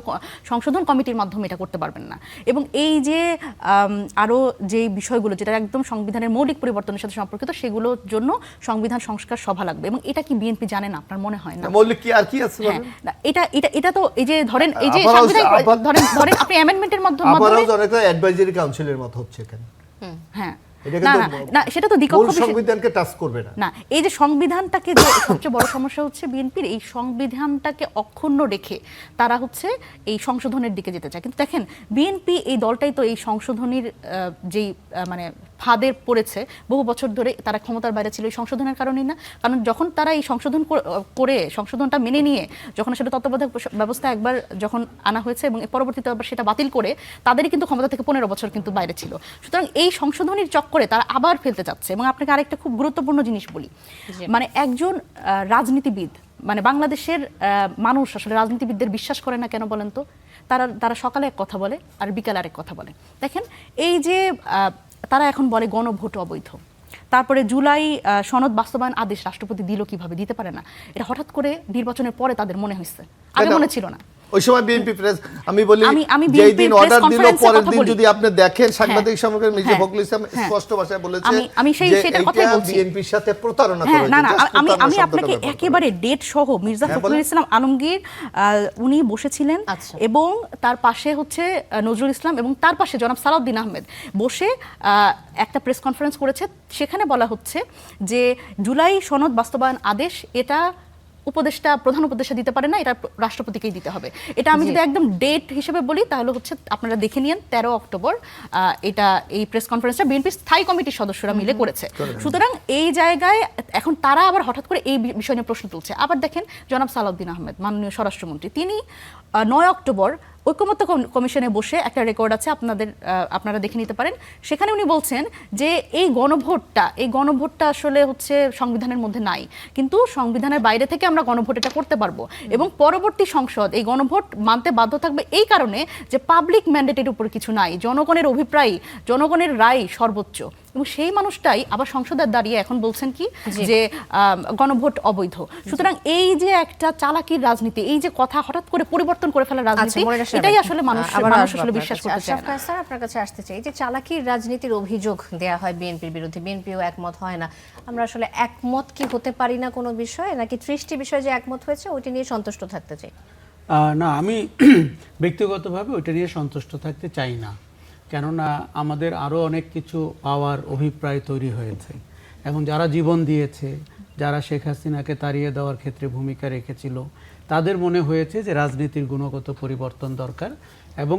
সংশোধন কমিটির মাধ্যমে এটা করতে পারবেন না। এবং এই যে আরও যে বিষয়গুলো যেটা একদম সংবিধানের মৌলিক পরিবর্তনের সাথে সম্পর্কিত, সেগুলোর জন্য সংবিধান সংস্কার সভা লাগবে। এবং এটা কি বিএনপি জানে না? আপনার মনে হয় না? মৌলিক কি আর কি আছে? হ্যাঁ, এটা এটা এটা তো এই যে ধরেন এই যে সংবিধান ধরেন আপনি অ্যামেন্ডমেন্টের মাধ্যমে আবারও অনেকটা অ্যাডভাইজারি কাউন্সিলের মত হচ্ছে এখানে। হ্যাঁ, এটা না কিন্তু না না সেটা তো মূল দ্বিকক্ষ বিষয় সংবিধানকে টাচ করবে না। না, এই যে সংবিধানটাকে যে সবচেয়ে বড় সমস্যা হচ্ছে বিএনপির এই সংবিধানটাকে অক্ষুণ্ণ রেখে তারা হচ্ছে এই সংশোধনের দিকে যেতে চায়। কিন্তু দেখেন বিএনপি এই দলটাই তো এই সংশোধনীর যেই মানে ফাঁদে পড়েছে বহু বছর ধরে, তারা ক্ষমতার বাইরে ছিল এই সংশোধনের কারণেই না। কারণ যখন তারা এই সংশোধন করে সংশোধনটা মেনে নিয়ে যখন সেটা তত্ত্বাবধায়ক ব্যবস্থা একবার যখন আনা হয়েছে এবং পরবর্তীতে আবার সেটা বাতিল করে তাদেরই কিন্তু ক্ষমতা থেকে 15 বছর কিন্তু বাইরে ছিল। সুতরাং এই সংশোধনীর চক্করে তারা আবার ফেলতে চাচ্ছে। এবং আপনাকে আরেকটা খুব গুরুত্বপূর্ণ জিনিস বলি, মানে একজন রাজনীতিবিদ, মানে বাংলাদেশের মানুষ আসলে রাজনীতিবিদদের বিশ্বাস করে না কেন বলেন তো? তারা সকালে এক কথা বলে আর বিকালে আরেক কথা বলে। দেখেন এই যে তারা এখন বলে গণভোট অবৈধ, তারপরে জুলাই সনদ বাস্তবায়ন আদেশ রাষ্ট্রপতি দিল কিভাবে? দিতে পারে না। এটা হঠাৎ করে নির্বাচনের পরে তাদের মনে হয়েছে, আগে মনে ছিল না। ওই সময় বিএনপি প্রেস, আমি বলি আমি যেই দিন BNP অর্ডার দিল প্রেস পরের দিন কনফারেন্সে যদি আপনি দেখেন সাংবাদিক সম্মেলনে মির্জা হ্যাঁ, ফখরুল ইসলাম হ্যাঁ। স্পষ্ট ভাষায় বলেছে আমি যে সেটার কথাই এটা বলছি। বিএনপির সাথে প্রতারণা করা হ্যাঁ, হয়েছে। না না, Just আমি প্রতারণা আপনাকে শব্দটা ব্যবহার একেবারে ডেট সহ মির্জা হ্যাঁ, ফখরুল বলেন। ইসলাম আলমগীর উনি বসেছিলেন আচ্ছা। এবং তার পাশে হচ্ছে নজরুল ইসলাম এবং তার পাশে জনাব সালাউদ্দিন আহমেদ বসে একটা প্রেস কনফারেন্স করেছে। সেখানে বলা হচ্ছে যে জুলাই সনদ বাস্তবায়ন আদেশ এটা প্রধান উপদেষ্টা দিতে পারে না, এটা রাষ্ট্রপতিকেই দিতে হবে। এটা আমি যদি একদম ডেট হিসেবে বলি তাহলে হচ্ছে আপনারা দেখে নিন 13 অক্টোবর এটা এই প্রেস কনফারেন্সটা বিএনপি স্থায়ী কমিটির সদস্যরা মিলে করেছে। সুতরাং এই জায়গায় এখন তারা আবার হঠাৎ করে এই বিষয় নিয়ে প্রশ্ন তুলছে। আবার দেখেন জনাব সালাউদ্দিন আহমেদ মাননীয় স্বরাষ্ট্রমন্ত্রী, তিনি 9 অক্টোবর ঐকমত্য কমিশনে বসে একটা রেকর্ড আছে, আপনারা দেখে নিতে পারেন। সেখানে উনি বলছেন যে এই গণভোটটা আসলে হচ্ছে সংবিধানের মধ্যে নাই, কিন্তু সংবিধানের বাইরে থেকে আমরা গণভোট এটা করতে পারবো এবং পরবর্তী সংসদ এই গণভোট মানতে বাধ্য থাকবে এই কারণে যে পাবলিক ম্যান্ডেটের উপর কিছু নাই, জনগণের অভিপ্রায়, জনগণের রায় সর্বোচ্চ। এবং সেই মানুষটাই আবার সংসদে দাঁড়িয়ে এখন বলছেন কি যে গণভোট অবৈধ। সুতরাং এই যে একটা চালাকির রাজনীতি, এই যে কথা হঠাৎ করে পরিবর্তন করে ফেলার রাজনীতি, এটাই আসলে মানুষ আসলে বিশ্বাস করতে চায় না। স্যার আপনার কাছে আসতে চাই, এই যে চালাকির রাজনীতির অভিযোগ দেয়া হয় বিএনপির বিরুদ্ধে, বিএনপিও একমত হয় না, আমরা আসলে একমত কি হতে পারি না কোনো বিষয়ে, নাকি 30টি বিষয়ে যে একমত হয়েছে ওইটি নিয়ে সন্তুষ্ট থাকতে চাই? না, আমি ব্যক্তিগতভাবে ওইটা নিয়ে সন্তুষ্ট থাকতে চাই না। কেননা আমাদের আরও অনেক কিছু পাওয়ার অভিপ্রায় তৈরি হয়েছে এবং যারা জীবন দিয়েছে, যারা শেখ হাসিনাকে তাড়িয়ে দেওয়ার ক্ষেত্রে ভূমিকা রেখেছিল, তাদের মনে হয়েছে যে রাজনীতির গুণগত পরিবর্তন দরকার এবং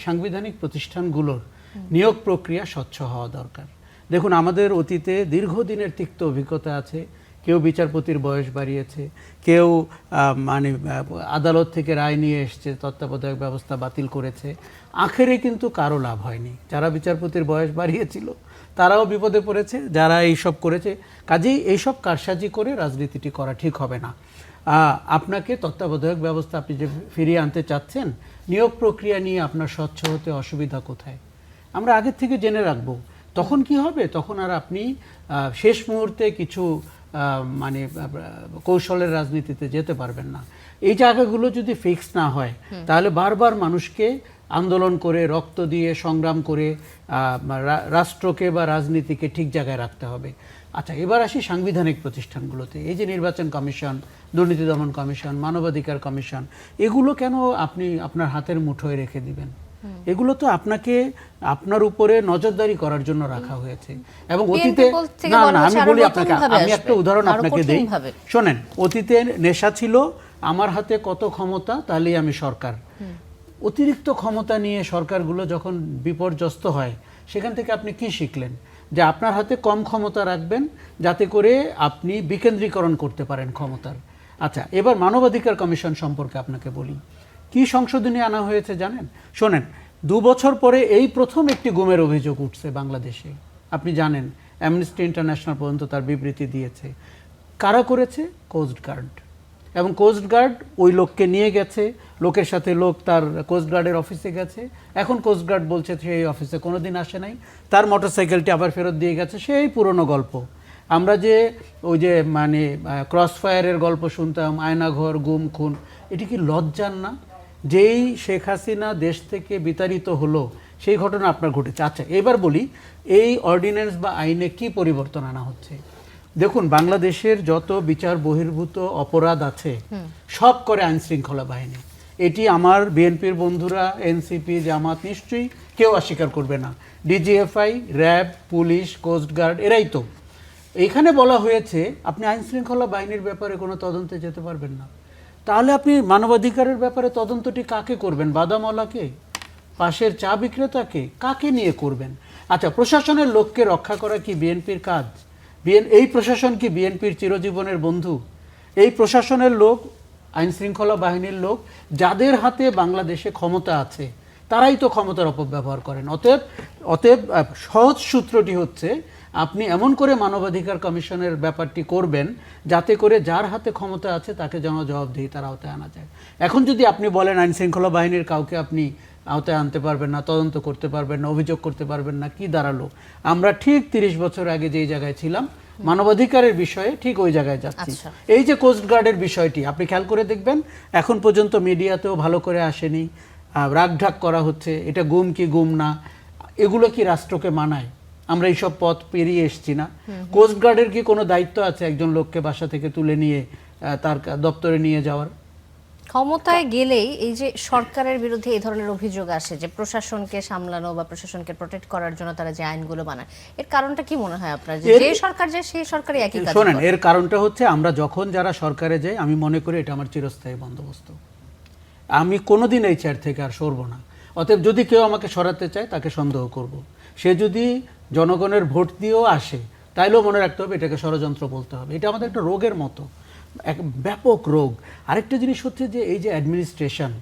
সাংবিধানিক প্রতিষ্ঠানগুলোর নিয়োগ প্রক্রিয়া স্বচ্ছ হওয়া দরকার। দেখুন, আমাদের অতীতে দীর্ঘদিনের তিক্ত অভিজ্ঞতা আছে। কেউ বিচারপতির বয়স বাড়িয়েছে, কেউ আদালত থেকে রায় নিয়ে এসছে, তত্ত্বাবধায়ক ব্যবস্থা বাতিল করেছে। আখেরে কিন্তু কারো লাভ হয়নি। যারা বিচারপতির বয়স বাড়িয়েছিল তারাও বিপদে পড়েছে, যারা এইসব করেছে। কাজেই এইসব কারসাজি করে রাজনীতিটি করা ঠিক হবে না। আপনাকে তত্ত্বাবধায়ক ব্যবস্থা আপনি যে ফিরিয়ে আনতে চাচ্ছেন, নিয়োগ প্রক্রিয়া নিয়ে আপনার স্বচ্ছ হতে অসুবিধা কোথায়? আমরা আগের থেকে জেনে রাখবো। তখন কি হবে? তখন আর আপনি শেষ মুহূর্তে কিছু কৌশলের রাজনীতিতে যেতে পারবেন না। এই জায়গাগুলো যদি ফিক্স না হয় তাহলে বারবার মানুষকে আন্দোলন করে, রক্ত দিয়ে, সংগ্রাম করে রাষ্ট্রকে বা রাজনীতিকে ঠিক জায়গায় রাখতে হবে। আচ্ছা, এবার আসি সাংবিধানিক প্রতিষ্ঠানগুলোতে। এই যে নির্বাচন কমিশন, দুর্নীতি দমন কমিশন, মানবাধিকার কমিশন, এগুলো কেন আপনি আপনার হাতের মুঠোয় রেখে দিবেন? এগুলো তো আপনাকে আপনার উপরে নজরদারি করার জন্য রাখা হয়েছে। এবং অতীতে আমি বলি আপনাকে, আমি একটা উদাহরণ আপনাকে দিই, শোনেন। অতীতে নেশা ছিল আমার হাতে কত ক্ষমতা তাহলেই আমি সরকার। অতিরিক্ত ক্ষমতা নিয়ে সরকারগুলো যখন বিপর্যস্ত হয়, সেখান থেকে আপনি কি শিখলেন? যে আপনার হাতে কম ক্ষমতা রাখবেন যাতে করে আপনি বিকেন্দ্রীকরণ করতে পারেন ক্ষমতার। আচ্ছা, এবার মানবাধিকার কমিশন সম্পর্কে আপনাকে বলি। কি সংশোধনী আনা হয়েছে জানেন? শোনেন, 2 বছর পরে এই প্রথম একটি গুমের অভিযোগ উঠছে বাংলাদেশে। আপনি জানেন, অ্যামনেস্টি ইন্টারন্যাশনাল পর্যন্ত তার বিবৃতি দিয়েছে। কারা করেছে? কোস্টগার্ড। এবং কোস্টগার্ড ওই লোককে নিয়ে গেছে, লোকের সাথে লোক তার কোস্টগার্ডের অফিসে গেছে। এখন কোস্টগার্ড বলছে সেই অফিসে কোনোদিন আসে নাই, তার মোটরসাইকেলটি আবার ফেরত দিয়ে গেছে। সেই পুরনো গল্প। আমরা যে ওই যে ক্রস ফায়ারের গল্প শুনতাম, আয়নাঘর, গুম, খুন, এটি কি লজ্জার না? যেই শেখ হাসিনা দেশ থেকে বিতাড়িত হলো সেই ঘটনা আপনার ঘটেছে। আচ্ছা, এবার বলি এই অর্ডিন্যান্স বা আইনে কি পরিবর্তন আনা হচ্ছে। দেখুন, বাংলাদেশের যত বিচার বহির্ভূত অপরাধ আছে সব করে আইন শৃঙ্খলা বাহিনী। এটি আমার বিএনপির বন্ধুরা, এনসিপি, জামাত নিশ্চয়ই কেউ অস্বীকার করবে না। ডিজিএফআই, র্যাব, পুলিশ, কোস্টগার্ড এরাই তো। এইখানে বলা হয়েছে আপনি আইন শৃঙ্খলা বাহিনীর ব্যাপারে কোনো তদন্তে যেতে পারবেন না। তাহলে আপনি মানবাধিকারের ব্যাপারে তদন্তটি কাকে করবেন? বাদামওয়ালাকে, পাশের চা বিক্রেতাকে, কাকে নিয়ে করবেন? আচ্ছা, প্রশাসনের লোককে রক্ষা করা কি বিএনপির কাজ? এই প্রশাসন কি বিএনপির চিরজীবনের বন্ধু? এই প্রশাসনের লোক, আইন শৃঙ্খলা বাহিনীর লোক, যাদের হাতে বাংলাদেশে ক্ষমতা আছে, তারাই তো ক্ষমতার অপব্যবহার করেন। অতএব সহজ সূত্রটি হচ্ছে আপনি এমন করে মানবাধিকার কমিশনের ব্যাপারটি করবেন যাতে করে যার হাতে ক্ষমতা আছে তাকে যেন জবাবদিহিতার আওতায় আনা যায়। এখন যদি আপনি বলেন আইন শৃঙ্খলা বাহিনীর কাউকে আপনি আওতায় আনতে পারবেন না, তদন্ত করতে পারবেন না, অভিযোগ করতে পারবেন না, কি দাঁড়ালো? আমরা ঠিক 30 বছর আগে যেই জায়গায় ছিলাম মানবাধিকারের বিষয়ে ঠিক ওই জায়গায় যাচ্ছি। এই যে কোস্টগার্ডের বিষয়টি আপনি খেয়াল করে দেখবেন, এখন পর্যন্ত মিডিয়াতেও ভালো করে আসেনি, রাগঢাক করা হচ্ছে, এটা গুম কি গুম না, এগুলো কি রাষ্ট্রকে মানায়? আমরা এইসব পথ পেরিয়ে এসছি না? কোস্টগার্ডের কি কোনো দায়িত্ব আছে একজন লোককে বাসা থেকে তুলে নিয়ে তার দপ্তরে নিয়ে যাওয়ার? ক্ষমতায় গেলেই এই যে সরকারের বিরুদ্ধে এই ধরনের অভিযোগ আসে যে প্রশাসনকে সামলানো বা প্রশাসনকে প্রোটেক্ট করার জন্য তারা যে আইনগুলো বানায়, এর কারণটা কি মনে হয় আপনার? যে সরকার যায় সেই সরকারই একই কাজ করে। শোনেন, এর কারণটা হচ্ছে আমরা যখন যারা সরকারে যাই, আমি মনে করি এটা আমার চিরস্থায়ী বন্দোবস্ত। আমি কোনোদিন এই চেয়ার থেকে আর সরব না। অতএব যদি কেউ আমাকে সরাতে চায় তাকে সন্দেহ করব। সে যদি জনগণের ভোট দিয়েও আসে তাইলেও মনে রাখতে হবে এটাকে ষড়যন্ত্র বলতে হবে। এটা আমাদের একটা রোগের মতো, এক ব্যাপক রোগ। আরেকটা জিনিস হচ্ছে যে এই যে অ্যাডমিনিস্ট্রেশন,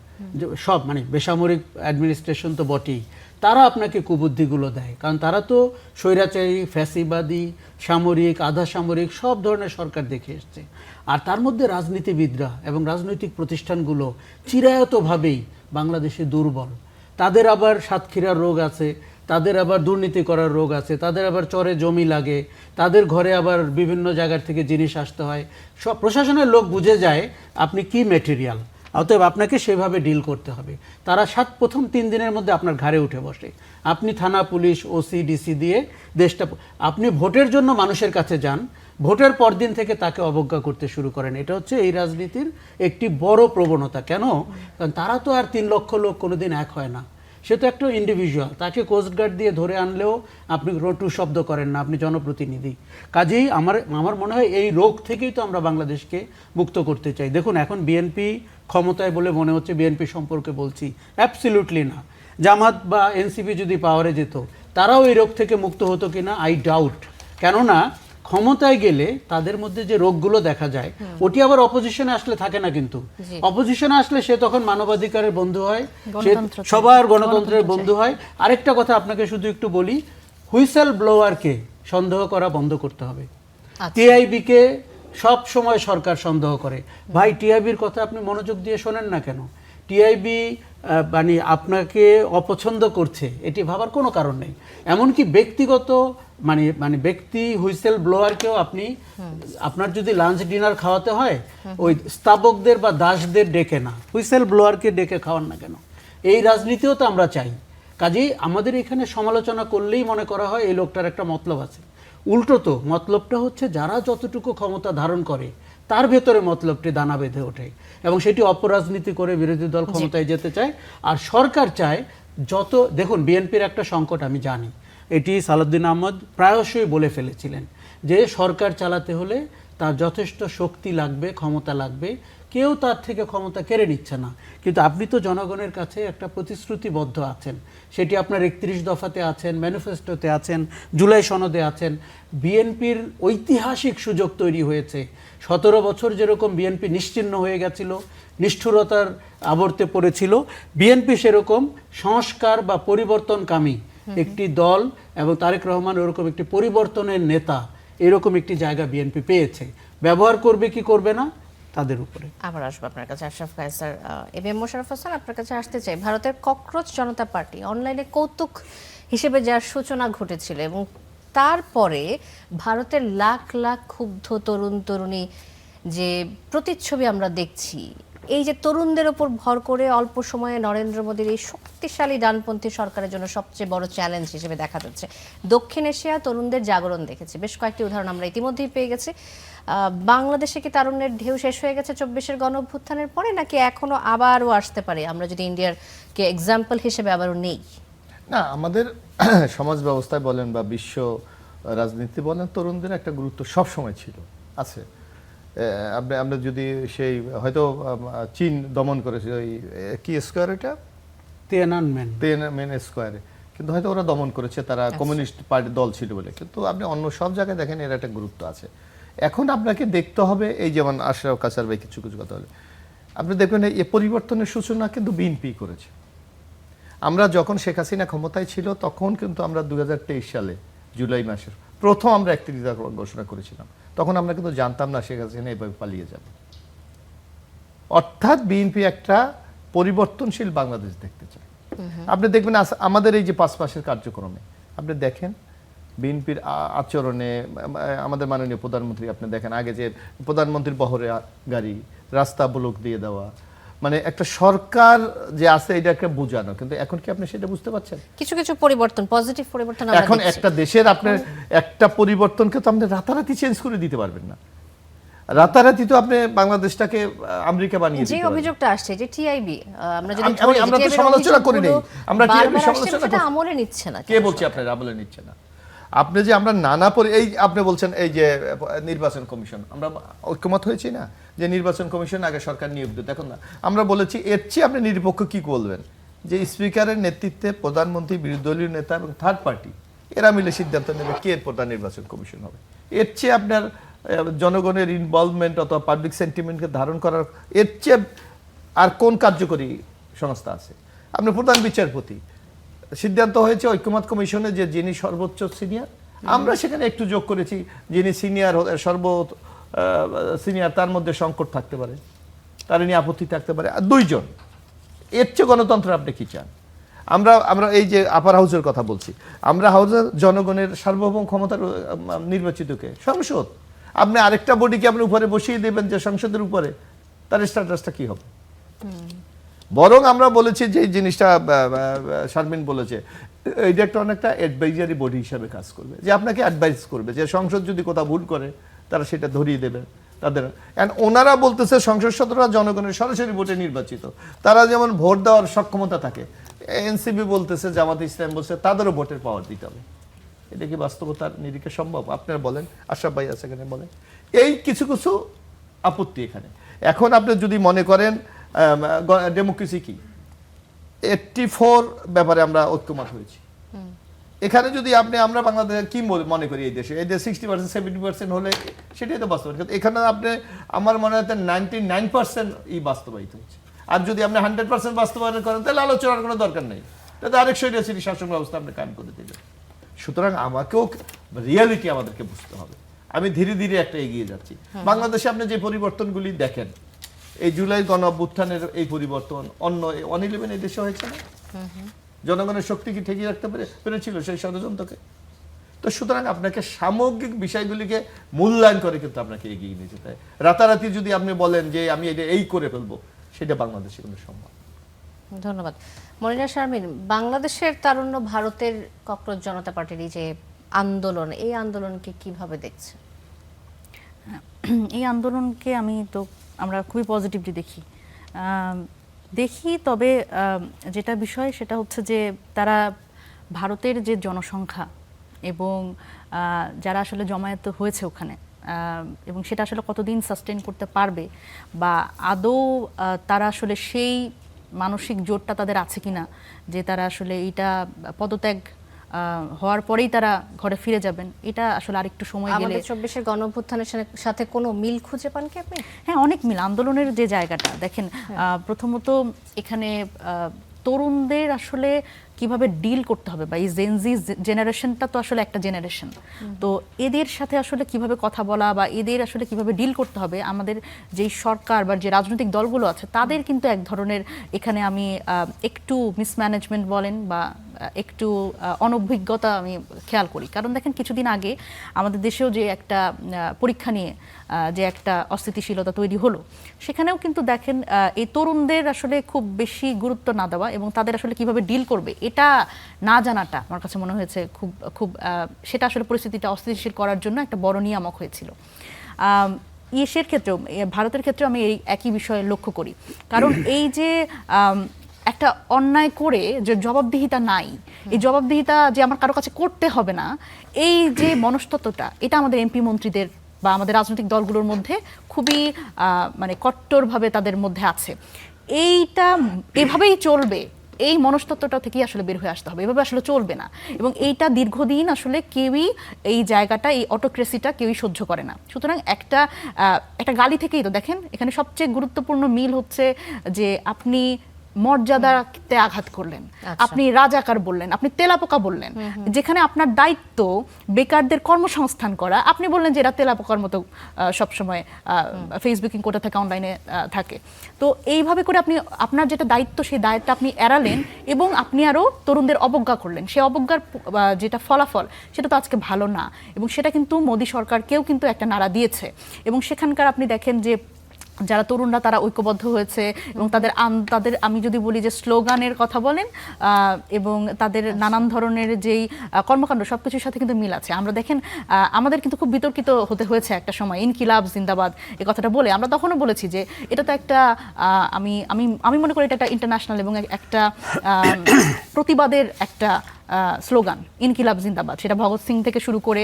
সব মানে বেসামরিক অ্যাডমিনিস্ট্রেশন তো বটেই, তারা আপনাকে কুবুদ্ধিগুলো দেয়, কারণ তারা তো স্বৈরাচারী, ফ্যাসিবাদী, সামরিক, আধা সামরিক সব ধরনের সরকার দেখে এসছে। আর তার মধ্যে রাজনীতিবিদরা এবং রাজনৈতিক প্রতিষ্ঠানগুলো চিরায়তভাবেই বাংলাদেশে দুর্বল। তাদের আবার সাতক্ষীরার রোগ আছে, তাদের আবার দুর্নীতি করার রোগ আছে, তাদের আবার চরে জমি লাগে, তাদের ঘরে আবার বিভিন্ন জায়গার থেকে জিনিস আসতে হয়। সব প্রশাসনের লোক বুঝে যায় আপনি কি ম্যাটেরিয়াল, অতএব আপনাকে সেভাবে ডিল করতে হবে। তারা প্রথম 3 দিনের মধ্যে আপনার ঘাড়ে উঠে বসে। আপনি থানা, পুলিশ, ওসি, ডিসি দিয়ে দেশটা, আপনি ভোটের জন্য মানুষের কাছে যান, ভোটের পরদিন থেকে তাকে অবজ্ঞা করতে শুরু করেন। এটা হচ্ছে এই রাজনীতির একটি বড় প্রবণতা। কেন? কারণ তারা তো আর 3 লক্ষ লোক কোনোদিন এক হয় না। সে তো একটা ইন্ডিভিজুয়াল, তাকে কোস্টগার্ড দিয়ে ধরে আনলেও আপনি রটু শব্দ করেন না, আপনি জনপ্রতিনিধি। কাজেই আমার মনে হয় এই রোগ থেকেই তো আমরা বাংলাদেশকে মুক্ত করতে চাই। দেখুন, এখন বিএনপি ক্ষমতায় বলে মনে হচ্ছে, বিএনপি সম্পর্কে বলছি, অ্যাবসলিউটলি না। জামাত বা এনসিপি যদি পাওয়ারে যেত, তারাও এই রোগ থেকে মুক্ত হতো কিনা আই ডাউট। কেননা ক্ষমতায় গেলে তাদের মধ্যে যে রোগগুলো দেখা যায়, ওটি আবার অপোজিশনে আসলে থাকে না। কিন্তু অপোজিশনে আসলে সে তখন মানবাধিকারের বন্ধু হয়, সে সবার গণতন্ত্রের বন্ধু হয়। আরেকটা কথা আপনাকে শুধু একটু বলি, হুইসেল ব্লোয়ারকে সন্দেহ করা বন্ধ করতে হবে। টিআইবিকে সব সময় সরকার সন্দেহ করে। ভাই, টিআইবির কথা আপনি মনোযোগ দিয়ে শোনেন না কেন? টিআইবি মানে আপনাকে অপছন্দ করছে এটি ভাবার কোনো কারণ নেই। এমনকি ব্যক্তিগত মানে ব্যক্তি হুইসেল ব্লোয়ারকেও আপনি, আপনার যদি লাঞ্চ ডিনার খাওয়াতে হয়, ওই স্থাপকদের বা দাসদের ডেকে না, হুইসেল ব্লোয়ারকে ডেকে খাওয়ান না কেন? এই রাজনীতিও তো আমরা চাই। কাজেই আমাদের এখানে সমালোচনা করলেই মনে করা হয় এই লোকটার একটা মতলব আছে। উল্টো তো, মতলবটা হচ্ছে যারা যতটুকু ক্ষমতা ধারণ করে তার ভেতরে মতলবটি দানা বেঁধে ওঠে এবং সেটি অপরাজনীতি করে বিরোধী দল ক্ষমতায় যেতে চায়। আর সরকার চায় যত, দেখুন বিএনপির একটা সংকট আমি জানি, এটি সালাউদ্দিন আহমদ প্রায়শই বলে ফেলেছিলেন যে সরকার চালাতে হলে তার যথেষ্ট শক্তি লাগবে, ক্ষমতা লাগবে, কেউ তার থেকে ক্ষমতা কেড়ে নিচ্ছে না। কিন্তু আপনি তো জনগণের কাছে একটা প্রতিশ্রুতিবদ্ধ আছেন, সেটি আপনার 31 দফাতে আছেন, ম্যানিফেস্টোতে আছেন, জুলাই সনদে আছেন। বিএনপির ঐতিহাসিক সুযোগ তৈরি হয়েছে। 17 বছর যেরকম বিএনপি নিশ্চিহ্ন হয়ে গেছিল, নিষ্ঠুরতার আবর্তে পড়েছিল, বিএনপি সেরকম সংস্কার বা পরিবর্তনকামী একটি দল এবং তারেক রহমান ওরকম একটি পরিবর্তনের নেতা, এরকম একটি জায়গা বিএনপি পেয়েছে। ব্যবহার করবে কি করবে না তাদের উপরে। আবার আসবো আপনার কাছে আশরাফ কায়সার। এবিএম মোশাররফ হোসেন, আপনার কাছে আসতে চাই। ভারতের ককরোচ জনতা পার্টি অনলাইনে কৌতুক হিসেবে যার সূচনা ঘটেছিল এবং তারপরে ভারতের লাখ লাখ ক্ষুব্ধ তরুণ তরুণী যে প্রতিচ্ছবি আমরা দেখছি, এই যে তরুণদের ওপর ভর করে অল্প সময়ে নরেন্দ্র মোদীর এই শক্তিশালী ডানপন্থী সরকারের জন্য সবচেয়ে বড় চ্যালেঞ্জ হিসেবে দেখা যাচ্ছে। দক্ষিণ এশিয়া তরুণদের জাগরণ দেখেছে, বেশ কয়েকটি উদাহরণ আমরা ইতিমধ্যেই পেয়ে গেছি। বাংলাদেশে কি তারুণ্যের ঢেউ শেষ হয়ে গেছে 24-এর গণ অভ্যুত্থানের পরে, নাকি এখনো আবারও আসতে পারে, আমরা যদি ইন্ডিয়ার কে এক্সাম্পল হিসেবে আবারও নেই? না, আমাদের সমাজ ব্যবস্থায় বলেন বা বিশ্ব রাজনীতি বলেন, তরুণদের একটা গুরুত্ব সব সময় ছিল, আছে। আমরা যদি সেই হয়তো চীন দমন করেছে ওই কি স্কোয়ার, এটা তিয়েনানমেন স্কোয়ারে, কিন্তু হয়তো ওরা দমন করেছে, তারা কমিউনিস্ট পার্টি দল ছিল বলে, কিন্তু আপনি অন্য সব জায়গায় দেখেন এর একটা গুরুত্ব আছে। এখন আপনাকে দেখতে হবে, এই যেমন আশরাফ কাসার ভাই কিছু কিছু কথা বলে, আপনি দেখবেন এই পরিবর্তনের সূচনা কিন্তু বিএনপি করেছে। আমরা যখন শেখ হাসিনা ক্ষমতায় ছিল তখন কিন্তু আমরা 2023 সালে জুলাই মাসের প্রথম আমরা 31 ঘোষণা করেছিলাম। তখন আমরা কিন্তু জানতাম না শেখ হাসিনা এভাবে পালিয়ে যাবে। অর্থাৎ বিএনপি একটা পরিবর্তনশীল বাংলাদেশ দেখতে চায়। আপনি দেখবেন আমাদের এই যে 5 মাসের কার্যক্রমে আপনি দেখেন বিএনপির আচরণে, আমাদের মাননীয় প্রধানমন্ত্রী আপনি দেখেন, আগে যে প্রধানমন্ত্রীর বহরে গাড়ি, রাস্তা ব্লক দিয়ে দেওয়া, মানে একটা সরকার যে আছে এটাকে বোঝানো, কিন্তু এখন কি আপনি সেটা বুঝতে পারছেন? কিছু কিছু পরিবর্তন, পজিটিভ পরিবর্তন আমরা এখন দেখছি। একটা দেশের আপনার একটা পরিবর্তনকে তো আপনি রাতারাতি চেঞ্জ করে দিতে পারবেন না। রাতারাতি তো আপনি বাংলাদেশটাকে আমেরিকা বানিয়ে দিতে যে পারবেন। অভিযোগটা আসছে যে টিআইবি, আমরা যদি আমরা তো সমালোচনা করি নাই, আমরা টিআইবি সমালোচনা সেটা আমলে নিচ্ছে না। কে বলছে আপনার আমলে নিচ্ছে না? আপনি যে আমরা নানা এই আপনি বলছেন এই যে নির্বাচন কমিশন, আমরা ঐক্যমত হয়েছি না যে নির্বাচন কমিশন আগে সরকার নিয়োগ দিত। দেখুন না, আমরা বলেছি এর চেয়ে আপনি নিরপেক্ষ কি বলবেন, যে স্পিকারের নেতৃত্বে প্রধানমন্ত্রী, বিরোধী দলীয় নেতা এবং থার্ড পার্টি এরা মিলে সিদ্ধান্ত নেবে কে প্রধান নির্বাচন কমিশন হবে। এর চেয়ে আপনার জনগণের ইনভলভমেন্ট অথবা পাবলিক সেন্টিমেন্টকে ধারণ করার এর চেয়ে আর কোন কার্যকরী সংস্থা আছে? আপনি প্রধান বিচারপতি, সিদ্ধান্ত হয়েছে ঐক্যমত কমিশনে যে যিনি সর্বোচ্চ সিনিয়র, আমরা সেখানে একটু যোগ করেছি যিনি সিনিয়র সিনিয়র তার মধ্যে সংকট থাকতে পারে, তার নিয়ে আপত্তি থাকতে পারে, আর 2 জন। এর চেয়ে গণতন্ত্র আপনি কি চান? আমরা এই যে আপার হাউসের কথা বলছি, আমরা হাউসের জনগণের সার্বভৌম ক্ষমতার নির্বাচিতকে সংসদ, আপনি আরেকটা বডিকে আপনি উপরে বসিয়ে দেবেন যে সংসদের উপরে, তার স্ট্যাটাসটা কি হবে? বরং আমরা বলেছি যে এই জিনিসটা শারমিন বলেছে, এইটা একটা অনেকটা অ্যাডভাইজারি বডি হিসাবে কাজ করবে, যে আপনাকে অ্যাডভাইস করবে, যে সংসদ যদি কোথাও ভুল করে তারা সেটা ধরিয়ে দেবে তাদের। ওনারা বলতেছে সংসদ সদস্যরা জনগণের সরাসরি ভোটে নির্বাচিত, তারা যেমন ভোট দেওয়ার সক্ষমতা থাকে। এনসিপি বলতেছে, জামাত ইসলাম বলছে তাদেরও ভোটের পাওয়ার দিতে হবে। এটা কি বাস্তবতার নিরিখে সম্ভব? আপনারা বলেন, আশরাফ ভাই আছে এখানে, বলেন। এই কিছু কিছু আপত্তি এখানে। এখন আপনি যদি মনে করেন ডেমোক্রেসি কি, 84 ব্যাপারে আমরা ঐক্যমত হয়েছি। এখানে যদি আমরা বাংলাদেশে কি মনে করি, এই দেশে 60% 70% হলে সেটাই তো বাস্তবায়ন। এখানে আপনি আমার মনে হয় 99% বাস্তবায়িত হচ্ছে। আর যদি আপনি 100% বাস্তবায়ন করেন তাহলে আলোচনার কোনো দরকার নেই, তাহলে আরেক স্বৈরাচারী শাসন ব্যবস্থা আপনি কায়েম করে দিলেন। সুতরাং আমাকেও রিয়ালিটি আমাদেরকে বুঝতে হবে। আমি ধীরে ধীরে একটা এগিয়ে যাচ্ছি। বাংলাদেশে আপনি যে পরিবর্তনগুলি দেখেন, এই জুলাই গণ অভ্যুত্থানের এই পরিবর্তন অন্য 111 এই দেশে হয়েছে না? জনগণের শক্তি কি ঠেকিয়ে রাখতে পেরেছিল সেই ষড়যন্ত্রকে? তো সুতরাং আপনাকে সামগ্রিক বিষয়গুলিকে মূল্যায়ন করে কিন্তু আপনাকে এগিয়ে নিয়ে যেতে হয়। রাতারাতি যদি আপনি বলেন যে আমি এটা এই করে ফেলবো, সেটা বাংলাদেশে কিন্তু সম্ভব। ধন্যবাদ মনিরা শারমিন। বাংলাদেশের তারুণ্য ভারতের ককরোচ জনতা পার্টির এই যে আন্দোলন, এই আন্দোলনকে কিভাবে দেখছে? এই আন্দোলনকে আমরা খুবই পজিটিভলি দেখি। তবে যেটা বিষয় সেটা হচ্ছে যে তারা ভারতের যে জনসংখ্যা এবং যারা আসলে জমায়েত হয়েছে ওখানে, এবং সেটা আসলে কতদিন সাস্টেন করতে পারবে, বা আদৌ তারা আসলে সেই মানসিক জোরটা তাদের আছে কিনা যে তারা আসলে এইটা পদত্যাগ হওয়ার পরেই তারা ঘরে ফিরে যাবেন, এটা আসলে আরেকটু সময় গেলে। আমাদের 24-এর গণ অভ্যুত্থানের সাথে কোনো মিল খুঁজে পান কি আপনি? হ্যাঁ, অনেক মিল। আন্দোলনের যে জায়গাটা দেখেন, প্রথমত এখানে তরুণদের আসলে কিভাবে ডিল করতে হবে, বা এই জেনজি জেনারেশনটা তো আসলে একটা জেনারেশন, তো এদের সাথে আসলে কিভাবে কথা বলা বা এদের আসলে কিভাবে ডিল করতে হবে, আমাদের যেই সরকার বা যে রাজনৈতিক দলগুলো আছে তাদের কিন্তু এক ধরনের এখানে আমি একটু মিসম্যানেজমেন্ট বলেন বা একটু অনভিজ্ঞতা আমি খেয়াল করি। কারণ দেখেন কিছুদিন আগে আমাদের দেশেও যে একটা পরীক্ষা নিয়ে যে একটা অস্থিতিশীলতা তৈরি হলো, সেখানেও কিন্তু দেখেন এই তরুণদের আসলে খুব বেশি গুরুত্ব না দেওয়া এবং তাদের আসলে কিভাবে ডিল করবে এটা না জানাটা আমার কাছে মনে হয়েছে খুব খুব সেটা আসলে পরিস্থিতিটা অস্থিতিশীল করার জন্য একটা বড় নিয়ামক হয়েছিল। ইয়ের ক্ষেত্রেও, ভারতের ক্ষেত্রেও আমি এই একই বিষয়ে লক্ষ্য করি। কারণ এই যে একটা অন্যায় করে যে জবাবদিহিতা নাই, এই জবাবদিহিতা যে আমার কারো কাছে করতে হবে না, এই যে মনস্তত্ত্বটা, এটা আমাদের এমপি মন্ত্রীদের বা আমাদের রাজনৈতিক দলগুলোর মধ্যে খুবই মানে কট্টরভাবে তাদের মধ্যে আছে। এইটা এভাবেই চলবে, এই মনস্তত্ত্বটা থেকেই আসলে বের হয়ে আসতে হবে, এভাবে আসলে চলবে না। এবং এইটা দীর্ঘদিন আসলে কেউই এই জায়গাটা, এই অটোক্রেসিটা কেউই সহ্য করে না। সুতরাং একটা গালি থেকেই তো দেখেন এখানে সবচেয়ে গুরুত্বপূর্ণ মিল হচ্ছে যে আপনি মর্যাদাতে আঘাত করলেন, আপনি রাজাকার বললেন, আপনি তেলাপোকা বললেন, যেখানে আপনার দায়িত্ব বেকারদের কর্মসংস্থান করা, আপনি বললেন যে এরা তেলাপোকার মতো সবসময় ফেসবুকিং করতে থাকে, অনলাইনে থাকে। তো এইভাবে করে আপনি আপনার যেটা দায়িত্ব, সেই দায়িত্বটা আপনি এড়ালেন এবং আপনি আরও তরুণদের অবজ্ঞা করলেন। সেই অবজ্ঞার যেটা ফলাফল, সেটা তো আজকে ভালো না, এবং সেটা কিন্তু মোদী সরকারকেও কিন্তু একটা নাড়া দিয়েছে। এবং সেখানকার আপনি দেখেন যে যারা তরুণরা তারা ঐক্যবদ্ধ হয়েছে এবং তাদের আমি যদি বলি যে স্লোগানের কথা বলেন এবং তাদের নানান ধরনের যেই কর্মকাণ্ড, সবকিছুর সাথে কিন্তু মিল আছে। আমরা দেখেন আমাদের কিন্তু খুব বিতর্কিত হতে হয়েছে একটা সময়, ইনকিলাব জিন্দাবাদ এই কথাটা বলে। আমরা তখনও বলেছি যে এটা তো একটা আমি মনে করি এটা একটা ইন্টারন্যাশনাল এবং একটা প্রতিবাদের একটা স্লোগান, ইনকিলাব জিন্দাবাদ। সেটা ভগৎ সিং থেকে শুরু করে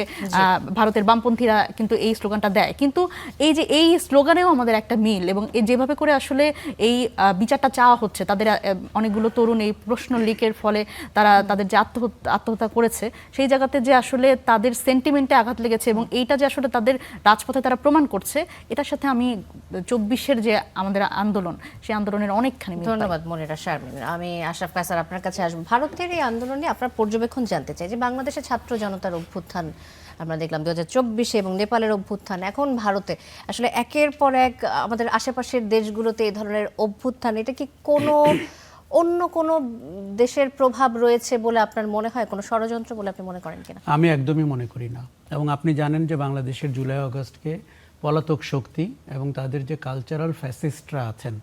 ভারতের বামপন্থীরা কিন্তু এই স্লোগানটা দেয়। কিন্তু এই যে এই স্লোগানেও আমাদের একটা মিল, এবং যেভাবে করে আসলে এই বিচারটা চাওয়া হচ্ছে, তাদের অনেকগুলো তরুণ এই প্রশ্ন লিকের ফলে তারা তাদের যে আত্মহত্যা করেছে, সেই জায়গাতে যে আসলে তাদের সেন্টিমেন্টে আঘাত লেগেছে এবং এইটা যে আসলে তাদের রাজপথে তারা প্রমাণ করছে, এটার সাথে আমি 24-এর যে আমাদের আন্দোলন, সেই আন্দোলনের অনেকখানি মিল পাই। ধন্যবাদ মনিরা শারমিন। আমি আশরাফ কায়সার আপনার কাছে আসবো। ভারতের এই আন্দোলনে আপনার পর্যবেক্ষণ জানতে চাই যে বাংলাদেশের ছাত্র জনতার অভ্যুত্থান আমরা দেখলাম 2024 এবং নেপালের অভ্যুত্থান, এখন ভারতে আসলে একের পর এক আমাদের আশেপাশের দেশগুলোতে এই ধরনের অভ্যুত্থান, এটা কি অন্য কোনো দেশের প্রভাব রয়েছে বলে আপনার মনে হয়, কোনো ষড়যন্ত্র বলে আপনি মনে করেন কিনা? আমি একদমই মনে করি না। এবং আপনি জানেন যে বাংলাদেশের জুলাই আগস্টকে পলাতক শক্তি এবং তাদের যে কালচারাল ফ্যাসিস্টরা আছেন,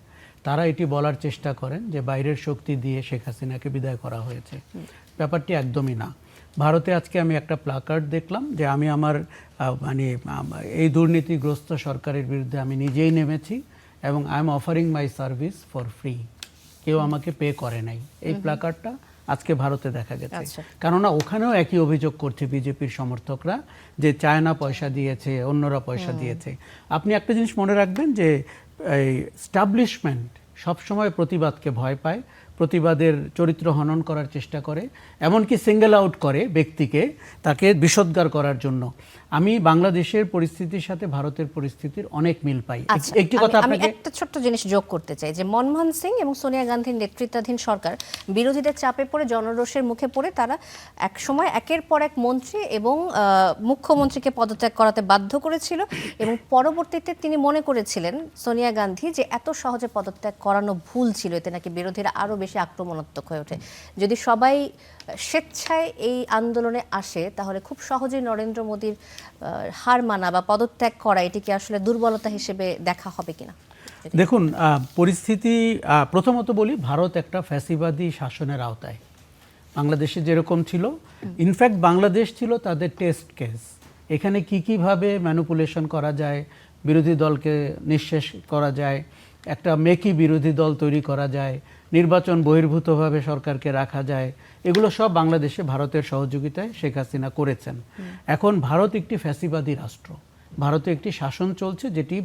তারা এটি বলার চেষ্টা করেন যে বাইরের শক্তি দিয়ে শেখ হাসিনাকে বিদায় করা হয়েছে। ব্যাপারটি একদমই না। ভারতে আজকে আমি একটা প্লাকার্ড দেখলাম যে আমি আমার মানে এই দুর্নীতিগ্রস্ত সরকারের বিরুদ্ধে আমি নিজেই নেমেছি এবং I am offering my service for free, কেউ আমাকে পে করে নাই। এই প্লাকার্ডটা আজকে ভারতে দেখা গেছে। কেননা ওখানেও একই অভিযোগ করছে বিজেপির সমর্থকরা যে চায়না পয়সা দিয়েছে, অন্যরা পয়সা দিয়েছে। আপনি একটা জিনিস মনে রাখবেন যে এই স্টাবলিশমেন্ট সবসময় প্রতিবাদকে ভয় পায়, প্রতিবাদের চরিত্র হনন করার চেষ্টা করে, এমনকি সিঙ্গেল আউট করে ব্যক্তিকে, তাকে বিষোদ্গার করার জন্য। আমি বাংলাদেশের পরিস্থিতির সাথে ভারতের পরিস্থিতির অনেক মিল পাই। একটি কথা আপনাকে একটা ছোট্ট জিনিস যোগ করতে চাই যে মনমোহন সিং এবং সোনিয়া গান্ধীর নেতৃত্বাধীন সরকার বিরোধীদের চাপে পড়ে, জনরোষের মুখে পড়ে তারা এক সময় একের পর এক মন্ত্রী এবং মুখ্যমন্ত্রীকে পদত্যাগ করাতে বাধ্য করেছিল, এবং পরবর্তীতে তিনি মনে করেছিলেন সোনিয়া গান্ধী যে এত সহজে পদত্যাগ করানো ভুল ছিল, এতে নাকি বিরোধীরা আরো বেশি আক্রমণাত্মক হয়ে ওঠে। যদি সবাই স্বেচ্ছায় এই আন্দোলনে আসে তাহলে খুব সহজেই নরেন্দ্র মোদীর হার মানা বা পদত্যাগ করা, এটিকে আসলে দুর্বলতা হিসেবে দেখা হবে কিনা? দেখুন, পরিস্থিতি প্রথমত বলি, ভারত একটা ফ্যাসিবাদী শাসনের আওতায়। বাংলাদেশে যেরকম ছিল, ইনফ্যাক্ট বাংলাদেশ ছিল তাদের টেস্ট কেস। এখানে কিভাবে ম্যানিপুলেশন করা যায়, বিরোধী দলকে নিঃশেষ করা যায়, একটা মেকি বিরোধী দল তৈরি করা যায়, নির্বাচন বহির্ভূতভাবে সরকারকে রাখা যায়, এগুলো সব বাংলাদেশে ভারতের সহযোগিতায় শেখ হাসিনা করেছেন। এখন ভারত একটি ফ্যাসিবাদী রাষ্ট্র, ভারতে একটি শাসন চলছে যেটি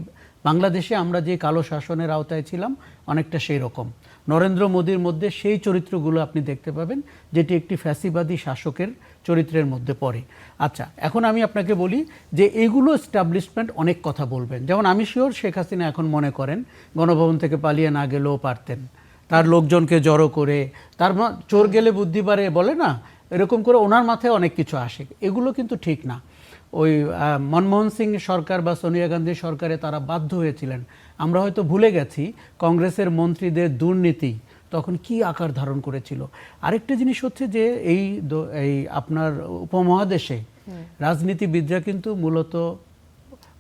বাংলাদেশে আমরা যে কালো শাসনের আওতায় ছিলাম অনেকটা সেই রকম। নরেন্দ্র মোদীর মধ্যে সেই চরিত্রগুলো আপনি দেখতে পাবেন যেটি একটি ফ্যাসিবাদী শাসকের চরিত্রের মধ্যে পড়ে। আচ্ছা, এখন আমি আপনাকে বলি যে এইগুলো এস্টাবলিশমেন্ট অনেক কথা বলবেন। যেমন আমি শিওর শেখ হাসিনা এখন মনে করেন গণভবন থেকে পালিয়ে না গেলেও পারতেন, তার লোকজনকে জড়ো করে, চোর গেলে বুদ্ধি বাড়ে বলে না, এরকম করে ওনার মাথায় অনেক কিছু আসে। এগুলো কিন্তু ঠিক না। ওই মনমোহন সিং সরকার বা সোনিয়া গান্ধী সরকারে তারা বাধ্য হয়েছিলেন। আমরা হয়তো ভুলে গেছি কংগ্রেসের মন্ত্রীদের দুর্নীতি তখন কি আকার ধারণ করেছিল। আরেকটা জিনিস হচ্ছে যে এই আপনার উপমহাদেশে রাজনীতিবিদরা কিন্তু মূলত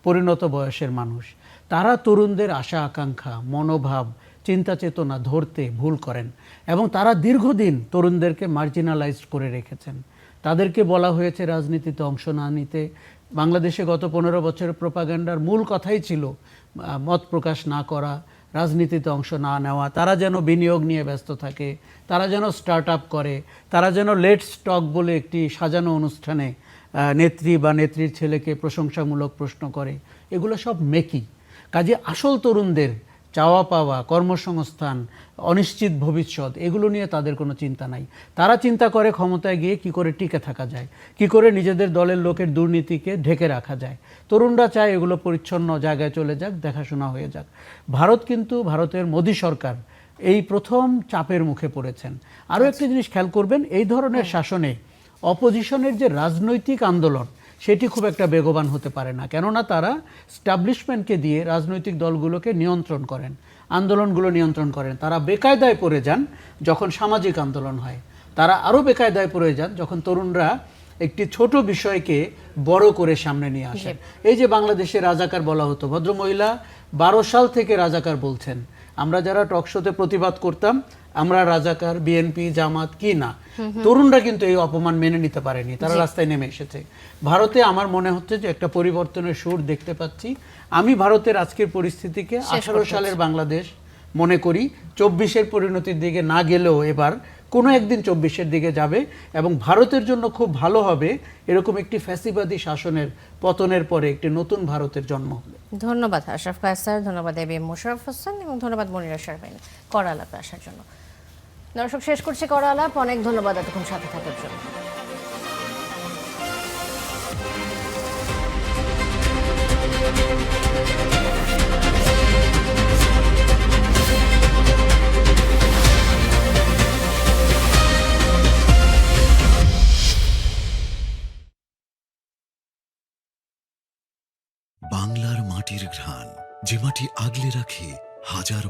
পরিণত বয়সের মানুষ। তারা তরুণদের আশা আকাঙ্ক্ষা, মনোভাব, চিন্তা চেতনা ধরতে ভুল করেন এবং তারা দীর্ঘদিন তরুণদেরকে মার্জিনালাইজড করে রেখেছেন। তাদেরকে বলা হয়েছে রাজনীতিতে অংশ না নিতে। বাংলাদেশে গত 15 বছরের প্রোপাগান্ডার মূল কথাই ছিল মত প্রকাশ না করা, রাজনীতিতে অংশ না নেওয়া, তারা যেন বিনিয়োগ নিয়ে ব্যস্ত থাকে, তারা যেন স্টার্ট আপ করে, তারা যেন লেটস টক বলে একটি সাজানো অনুষ্ঠানে নেত্রী বা নেত্রীর ছেলেকে প্রশংসামূলক প্রশ্ন করে। এগুলো সব মেকি। কাজে আসল তরুণদের চাওয়া পাওয়া, কর্মসংস্থান, অনিশ্চিত ভবিষ্যৎ, এগুলো নিয়ে তাদের কোনো চিন্তা নাই। তারা চিন্তা করে ক্ষমতায় গিয়ে কি করে টিকে থাকা যায়, কি করে নিজেদের দলের লোকের দুর্নীতিকে ঢেকে রাখা যায়। তরুণরা চায় এগুলো পরিচ্ছন্ন জায়গায় চলে যাক, দেখাশোনা হয়ে যাক। ভারতের মোদী সরকার এই প্রথম চাপের মুখে পড়েছেন। আরও একটা জিনিস খেয়াল করবেন, এই ধরনের শাসনে অপোজিশনের যে রাজনৈতিক আন্দোলন সেটি খুব একটা বেগবান হতে পারে না, কেননা তারা স্টাবলিশমেন্টকে দিয়ে রাজনৈতিক দলগুলোকে নিয়ন্ত্রণ করেন, আন্দোলনগুলো নিয়ন্ত্রণ করেন। তারা বেকায়দায় পড়ে যান যখন সামাজিক আন্দোলন হয়, তারা আরও বেকায়দায় পড়ে যান যখন তরুণরা একটি ছোট বিষয়কে বড় করে সামনে নিয়ে আসেন। এই যে বাংলাদেশে রাজাকার বলা হতো, ভদ্রমহিলা 12 সাল থেকে রাজাকার বলছেন। আমরা যারা টকশোতে প্রতিবাদ করতাম আমরা রাজাকার, বিএনপি, জামাত কি না, তরুণরা কিন্তু এই অপমান মেনে নিতে পারেনি, তারা রাস্তায় নেমে এসেছে। ভারতে আমার মনে হচ্ছে যে একটা পরিবর্তনের সুর দেখতে পাচ্ছি। আমি ভারতের আজকের পরিস্থিতিকে 18 সালের বাংলাদেশ মনে করি। 24-এর পরিণতির দিকে না গেলেও এবার কোনো একদিন 24-এর দিকে যাবে এবং ভারতের জন্য খুব ভালো হবে এরকম একটি ফ্যাসিবাদী শাসনের পতনের পরে একটি নতুন ভারতের জন্ম হবে। ধন্যবাদ আশরাফ কায়সার, ধন্যবাদ এবিএম মোশাররফ হোসেন এবং ধন্যবাদ মনিরা শারমিন কড়া আলাপে আসার জন্য। দর্শক, শেষ করছি কড়া আলাপ। অনেক ধন্যবাদ এতক্ষণ সাথে থাকার জন্য। বাংলার মাটির ঘ্রাণ, যে মাটি আগলে রাখে হাজার